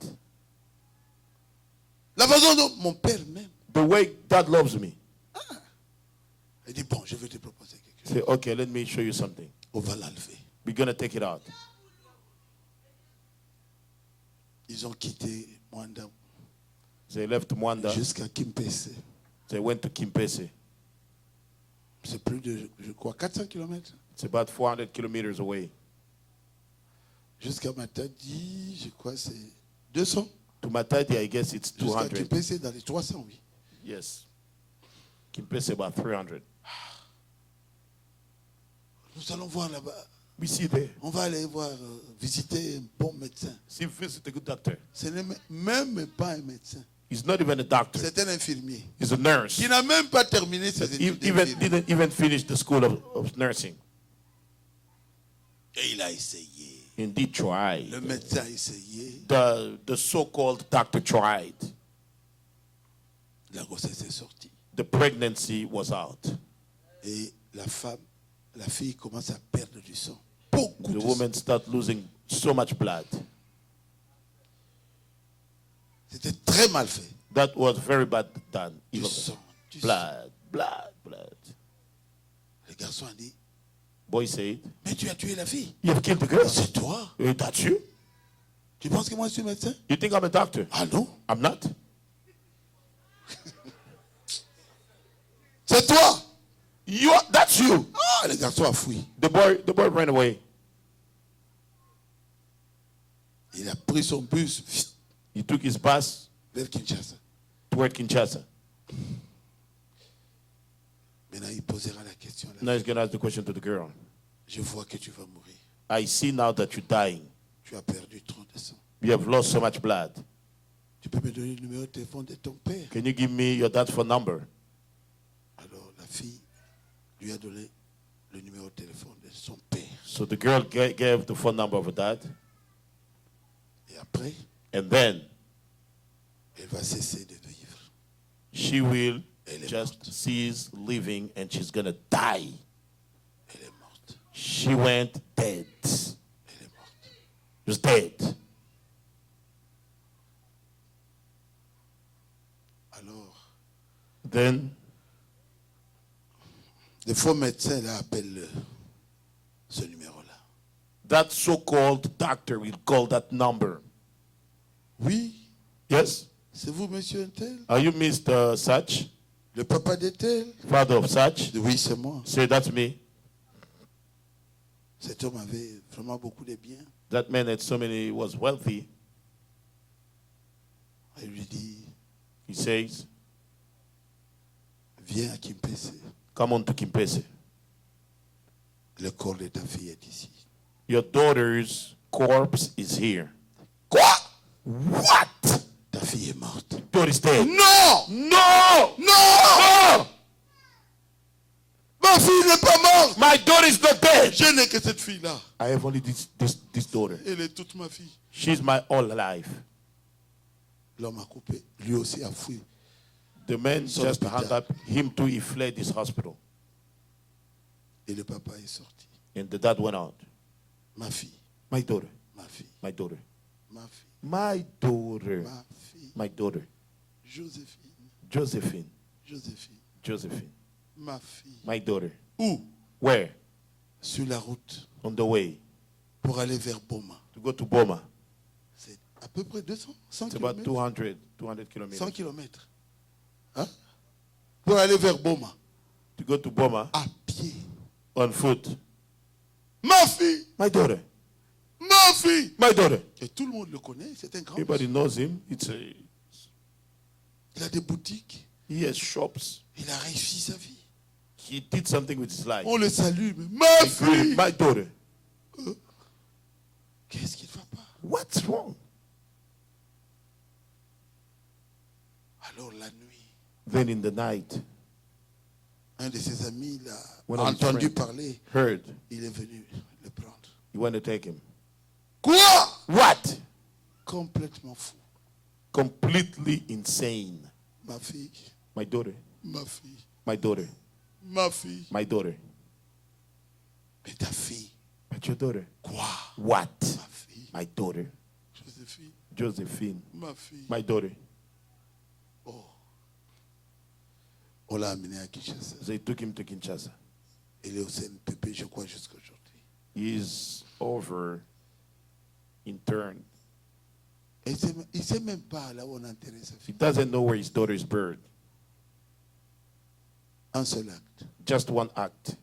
la façon dont mon père m'aime. The way Dad loves me. Il dit, bon, je vais te proposer quelque chose. Say, okay, let me show you something. On va l'enlever. We're going to take it out. Ils ont quitté Mwanda They left Mwanda. jusqu'à Kimpese. They went to Kimpese. C'est plus de, je crois, 400 km. It's about 400 kilometers away. Jusqu'à Matadi, je crois, c'est 200. To Matadi, I guess it's Jusqu'à 200. Kimpese, dans les 300, oui. Yes. Kimpese about 300. Nous allons voir là-bas. We see there. On va aller voir, visiter un bon médecin. See, visit a good doctor. Ce n'est même pas un médecin. He's not even a doctor. C'est un infirmier. He's a nurse. Qui n'a même pas terminé ses He études. didn't even finish the school of nursing. Et il a essayé. Indeed tried. Le médecin a essayé. The so-called doctor tried. La grossesse est sortie. The pregnancy was out. Et la fille commence à perdre du sang. Beaucoup The de sang. woman started losing so much blood. C'était très mal fait. That was very bad done. Du Even sang. Du sang. blood. Le garçon a dit, Boy said, mais tu as tué la fille. "You have killed the girl." C'est toi. That's you? Tu penses que moi je suis médecin? You think I'm a doctor? Ah non. I'm not. C'est toi. That's you. Ah, le garçon a fui. The boy ran away. Il a pris son bus He took his bus vers Kinshasa. toward Kinshasa. Maintenant, il posera la question. à la Now he's fille. going to ask the question to the girl. Je vois que tu vas mourir. I see now that you're dying. Tu as perdu trop de sang. You have lost so much blood. Tu peux me donner le numéro de téléphone de ton père? Can you give me your dad's phone number? Alors, la fille lui a donné le numéro de téléphone de son père. So the girl gave the phone number of her dad. Et après, And then elle va cesser de vivre. she will Elle est just morte. cease living and she's going to die. Elle est morte. She went dead. Elle est morte. She was dead. Alors, Then les faux médecins là appellent ce numéro-là. that so-called doctor will call that number. Oui, Yes? c'est vous, monsieur Untel? Are you Mr. Such? Le papa d'Untel? Father of Such? Oui, c'est moi. Say, that's me. Cet homme avait vraiment beaucoup de biens. That man had so many, was wealthy. Elle lui dit, He says, viens à Kimpese. come on to Kimpese. Le corps de ta fille est ici. Your daughter's corpse is here. Quoi? What? Ta fille est morte. Daughter is dead. Non! No! Non! No! Ma fille n'est pas morte! My daughter is not dead. Je n'ai que cette fille-là. I have only this daughter. Elle est toute ma fille. She's my all life. L'homme a coupé. Lui aussi a fui. The man Son just hôpital. hung up. Him too, he fled this hospital. Et le papa est sorti. And the dad went out. Ma fille. My daughter. Ma fille. My daughter. Ma fille. My daughter. Ma fille. My daughter. Joséphine. Josephine. Joséphine. Josephine. Ma fille. My daughter. Où? Where? Sur la route On the way pour aller vers Boma. to go to Boma. C'est à peu près 200, 100 It's about km. 200 kilometers. 100 km. Hein? Pour aller vers Boma. To go to Boma À pied. on foot. Ma fille. My daughter. Ma fille. My daughter. Et tout le monde le connaît. C'est un grand. Everybody knows him. Il a des boutiques. He has shops. Il a réussi sa vie. He did something with his life. On le salue. Mais ma They greet him, fille. my daughter. Qu'est-ce qu'il ne va pas? What's wrong? Alors la nuit, Then in the night, un de ses amis l'a One of his entendu friends. parler. heard Il est venu le prendre. you want to take him. Quoi? What? Complètement fou. Completely insane. Ma fille. My daughter. Ma fille. My daughter. Ma fille. My daughter. Mais ta fille. But your daughter. Quoi? What? Ma fille. My daughter. Joséphine. Josephine. Ma fille. My daughter. Oh. On l'a amené à Kinshasa. They took him to Kinshasa. Il est au CNPP, je crois, jusqu'à aujourd'hui. He's over interned. Et il ne sait même pas là où on a enterré sa He fille. doesn't know where his daughter is buried. Un seul acte. Just one act.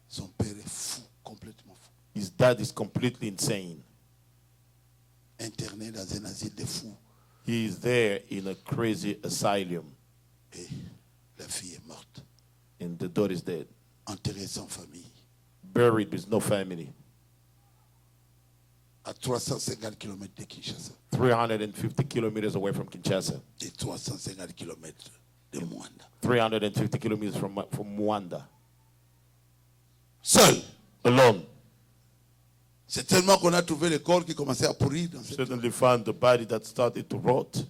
Son père est fou, complètement fou. His dad is completely insane. Interné dans un asile de fous. He is there in a crazy asylum, Et la fille est morte. and the daughter is dead. Enterrée sans famille. Buried with no family. À 350 km de Kinshasa. 350 kilometers away from Kinshasa. Et 350 km de Mwanda. 350 kilometers from Mwanda. Seul. Alone. C'est tellement qu'on a trouvé le corps qui commençait à pourrir dans cette... Suddenly found the body that started to rot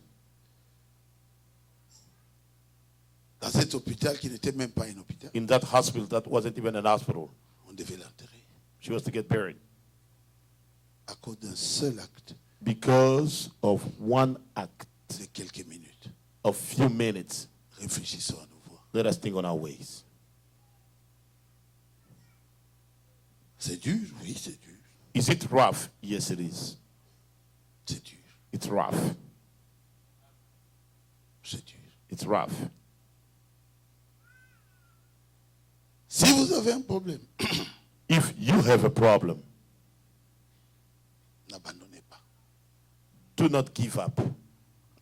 Dans cet hôpital qui n'était même pas un hôpital. in that hospital that wasn't even an hospital. On devait l'enterrer. She was to get buried À cause d'un seul acte because of one act de quelques minutes. of few minutes. Réfléchissons à nouveau. Let us think on our ways. C'est dur, oui, c'est dur. Is it rough? Yes, it is. C'est dur. It's rough. C'est dur. It's rough. Si vous avez un problème, If you have a problem, n'abandonnez pas. do not give up.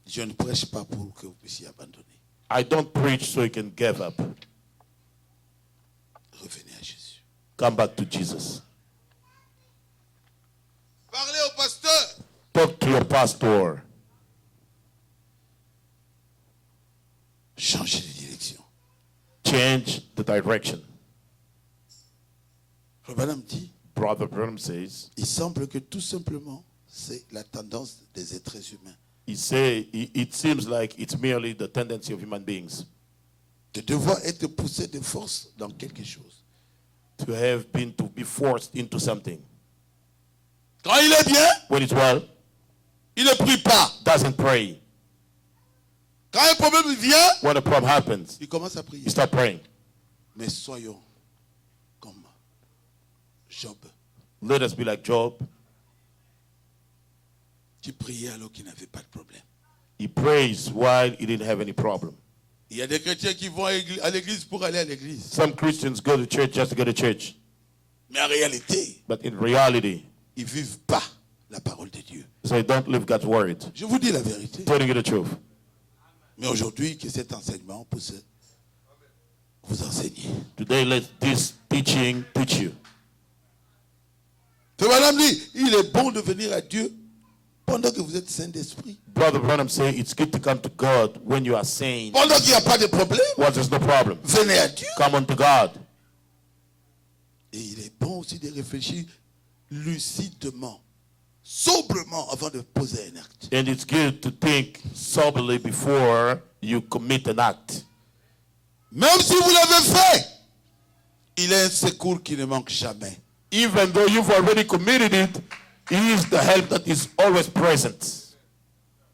Je ne prêche pas pour que vous puissiez abandonner. I don't preach so you can give up. Revenez à Jésus. Come back to Jesus. Parlez au pasteur. Talk to your pastor. Changez de direction. Change the direction. Le Branham dit, Brother Branham says, il semble que tout simplement, c'est la tendance des êtres humains it seems like it's merely the tendency of human beings de devoir être poussés de force dans quelque chose. to be forced into something. Quand il est bien, When it's well, il ne prie pas. doesn't pray. Quand un problème vient, When a problem happens, il commence à prier. you start praying. Mais soyons comme Job, Let us be like Job. qui priait alors qu'il n'avait pas de problème. He prays while he didn't have any problem. Il y a des chrétiens qui vont à l'église pour aller à l'église. Some Christians go to church just to go to church. Mais en réalité, But in reality, ils ne vivent pas la parole de Dieu. they don't live God's word. Je vous dis la vérité. Telling you the truth. Mais aujourd'hui, que cet enseignement puisse vous enseigner. Today, let this teaching teach you. Frère Branham dit, il est bon de venir à Dieu pendant que vous êtes saint d'esprit. Brother Branham say it's good to come to God when you are sane. Pendant qu'il n'y a pas de problème, Well, there's no problem. venez à Dieu. Come unto God. Et il est bon aussi de réfléchir lucidement, sobrement avant de poser un acte. And it's good to think soberly before you commit an act. Même si vous l'avez fait, il est un secours qui ne manque jamais. Even though you've already committed it, He is the help that is always present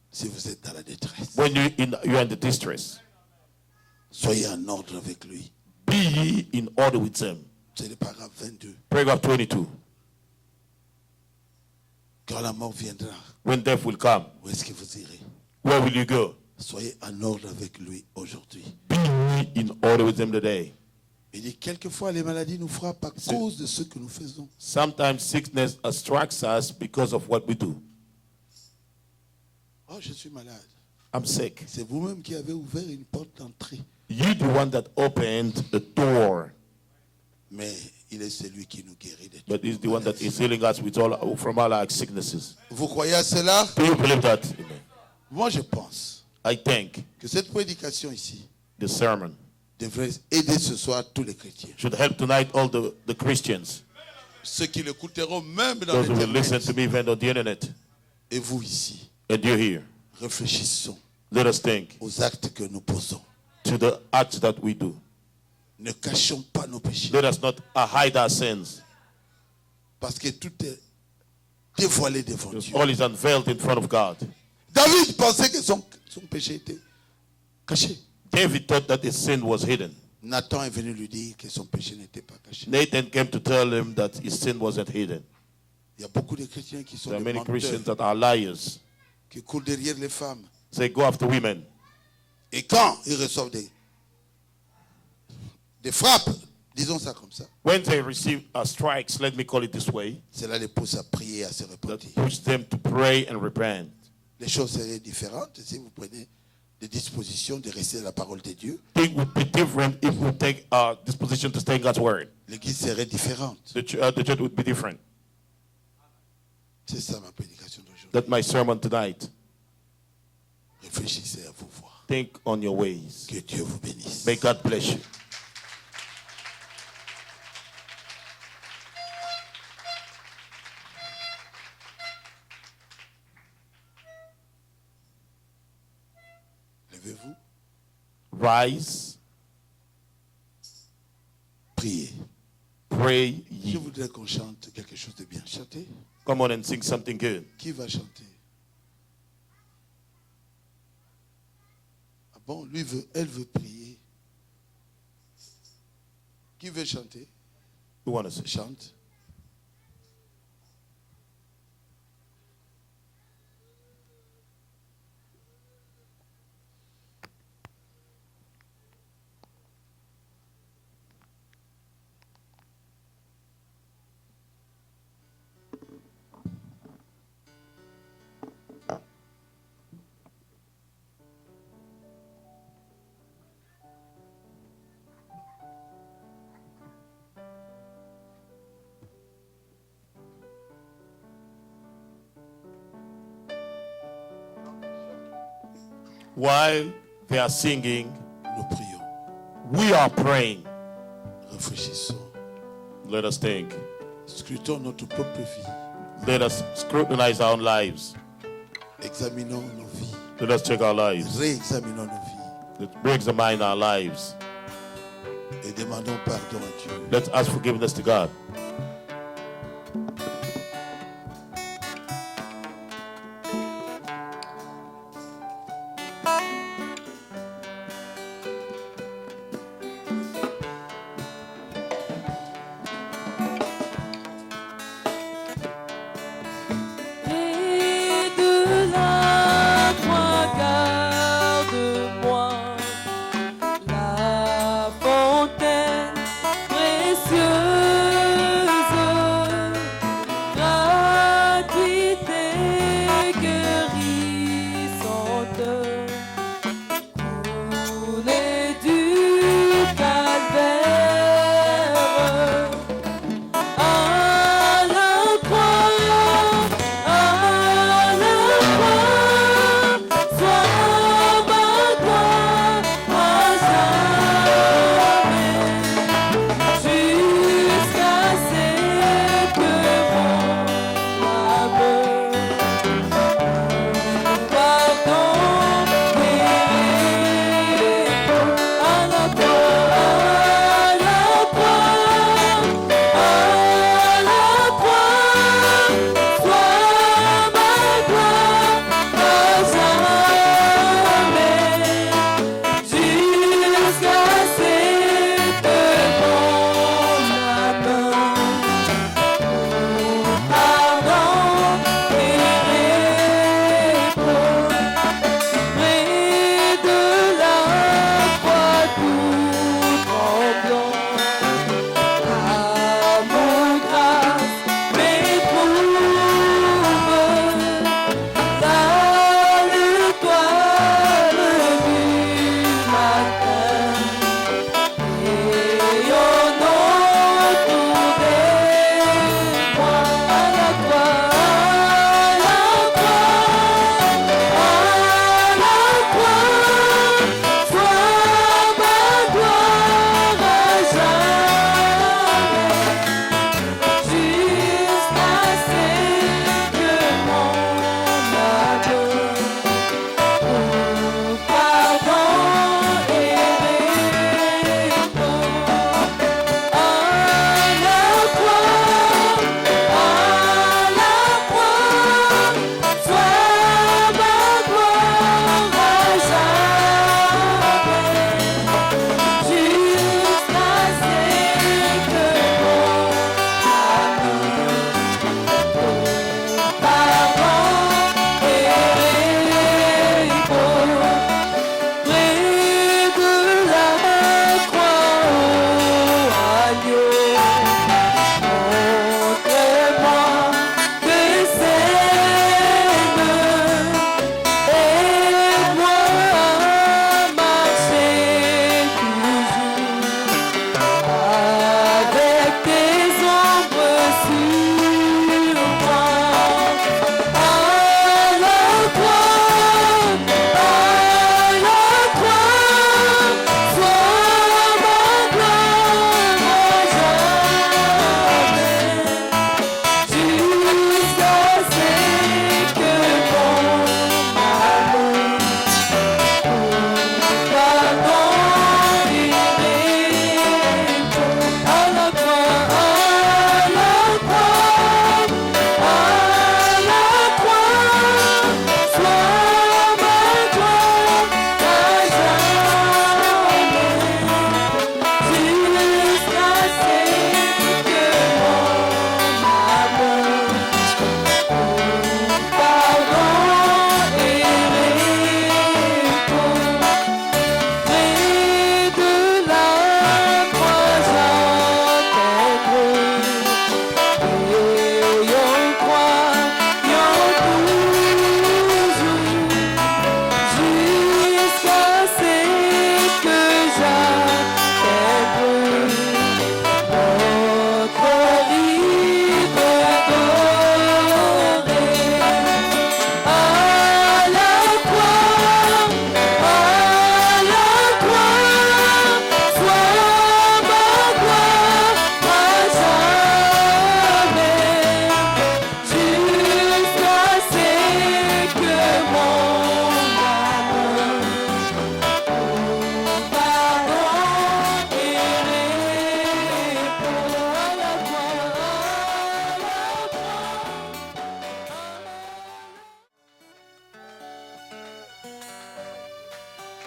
Si vous êtes dans la détresse, when you are in the distress. soyez en ordre avec lui. Be ye in order with Him. C'est le paragraphe 22. Paragraph 22. Quand la mort viendra, When death will come, où est-ce que vous irez? where will you go? Soyez en ordre avec lui aujourd'hui. Be ye in order with Him today. Il dit, quelquefois les maladies nous frappent à cause de ce que nous faisons. Sometimes sickness strikes us because of what we do. Oh, je suis malade. I'm sick. C'est vous-même qui avez ouvert une porte d'entrée. You're the one that opened the door, Mais il est celui qui nous guérit de but toutes He's the nos one that maladies. is healing us from all our sicknesses. Vous croyez à cela? Do you believe that? Amen. Moi, je pense I think que cette prédication ici the sermon devrait aider ce soir tous les chrétiens. should help tonight all the Christians, Ceux qui l'écouteront même dans those who will listen to l'internet. me even on the internet. Et vous ici, And you're here. réfléchissons Let us think aux actes que nous posons. to the acts that we do. Ne cachons pas nos péchés. Let us not hide our sins. Parce que tout est dévoilé devant Because Dieu. all is unveiled in front of God. David pensait que son péché était caché. David thought that his sin was hidden. Nathan est venu lui dire que son péché n'était pas caché. Nathan came to tell him that his sin wasn't hidden. Il y a beaucoup de chrétiens qui sont There are des many Christians menteurs, that are liars. qui courent derrière les femmes. They go after women. Et quand ils reçoivent des frappes, disons ça comme ça, When they receive strikes, let me call it this way, cela les pousse à prier, à se that repentir. push them to pray and repent. Les choses seraient différentes si vous prenez des dispositions de rester à la parole de Dieu. Things would be different if we take disposition to stay in God's word. L'église serait différente. The church would be different. C'est ça ma prédication d'aujourd'hui. That's my sermon tonight. Réfléchissez à vous voir. Think on your ways. Que Dieu vous bénisse. May God bless you. Levez-vous, Rise, priez. pray Je ye. voudrais qu'on chante quelque chose de bien. Chantez. Come on and sing something good. Qui va chanter? Ah bon, elle veut prier. Qui veut chanter? Who want to sing? Chante. While they are singing, Nous prions. we are praying. Réfléchissons. Let us think. Scrutons notre propre vie. Let us scrutinize our own lives. Examinons nos vies. Let us check our lives. Réexaminons nos vies. Let's re-examine our lives. Et demandons pardon à Dieu. Let's ask forgiveness to God. Et de la croix, garde-moi la fontaine précieuse.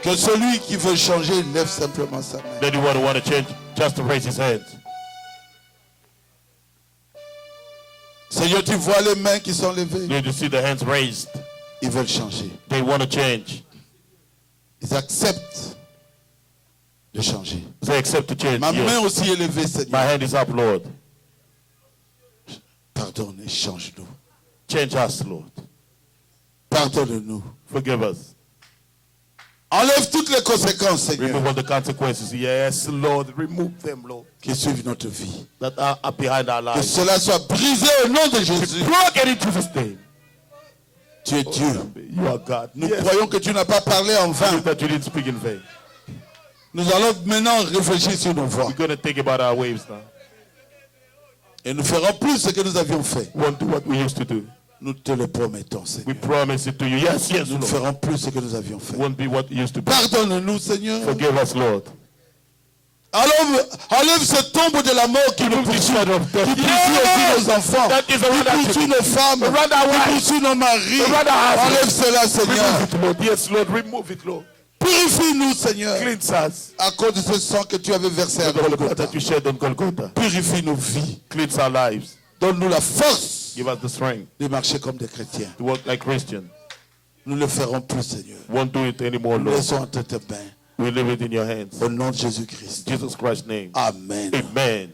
Que celui qui veut changer lève simplement sa main. Then you want to change, just to raise his hands. Seigneur, tu vois les mains qui sont levées. Did you see the hands raised? Ils veulent changer. They want to change. Ils acceptent de changer. They accept to change. Ma main Yes. aussi est levée, My Seigneur. hand is up, Lord. Pardonne et change-nous. Change us, Lord. Pardonne-nous. Forgive us. Enlève toutes les conséquences, Seigneur, Remove all the consequences. Yes, Lord. Remove them, Lord. qui suivent notre vie. That are behind our Que lives. cela soit brisé au nom de Jésus. Broken in Jesus' name. Tu es Dieu. You are God. Nous Yes. croyons que tu n'as pas parlé en vain. That you didn't speak in vain. Nous allons maintenant réfléchir sur nos voies. We're going to think about our waves now. Et nous ferons plus ce que nous avions fait. We won't do what we used to do. Nous te le promettons, We Seigneur. promise it to you. Yes, yes, Nous ne Lord. ferons plus ce que nous avions fait. Won't be what it used to be. Pardonne-nous, Seigneur. Forgive us, Lord. Enlève ce tombe de la mort qui nous poursuit. Qui poursuit aussi nos enfants. That is Qui around our poursuit nos femmes. Around our Qui wives. poursuit nos maris. Around our husbands. Enlève cela, Seigneur. Remove it, Lord. Yes, Lord. Remove it, Lord. Purifie-nous, Seigneur. Cleanse us. À cause de ce sang que tu avais versé à The blood Golgotha. that you shed on Golgotha. Purifie nos vies. Cleanse our lives. Donne-nous la force Give us the strength de marcher comme des chrétiens. to walk like Christians. Nous ne le ferons plus, Seigneur. Won't do it anymore, Nous Lord. laissons entre tes mains. We leave it in your hands. Au nom de Jésus-Christ. In Jesus Christ's name. Amen. Amen.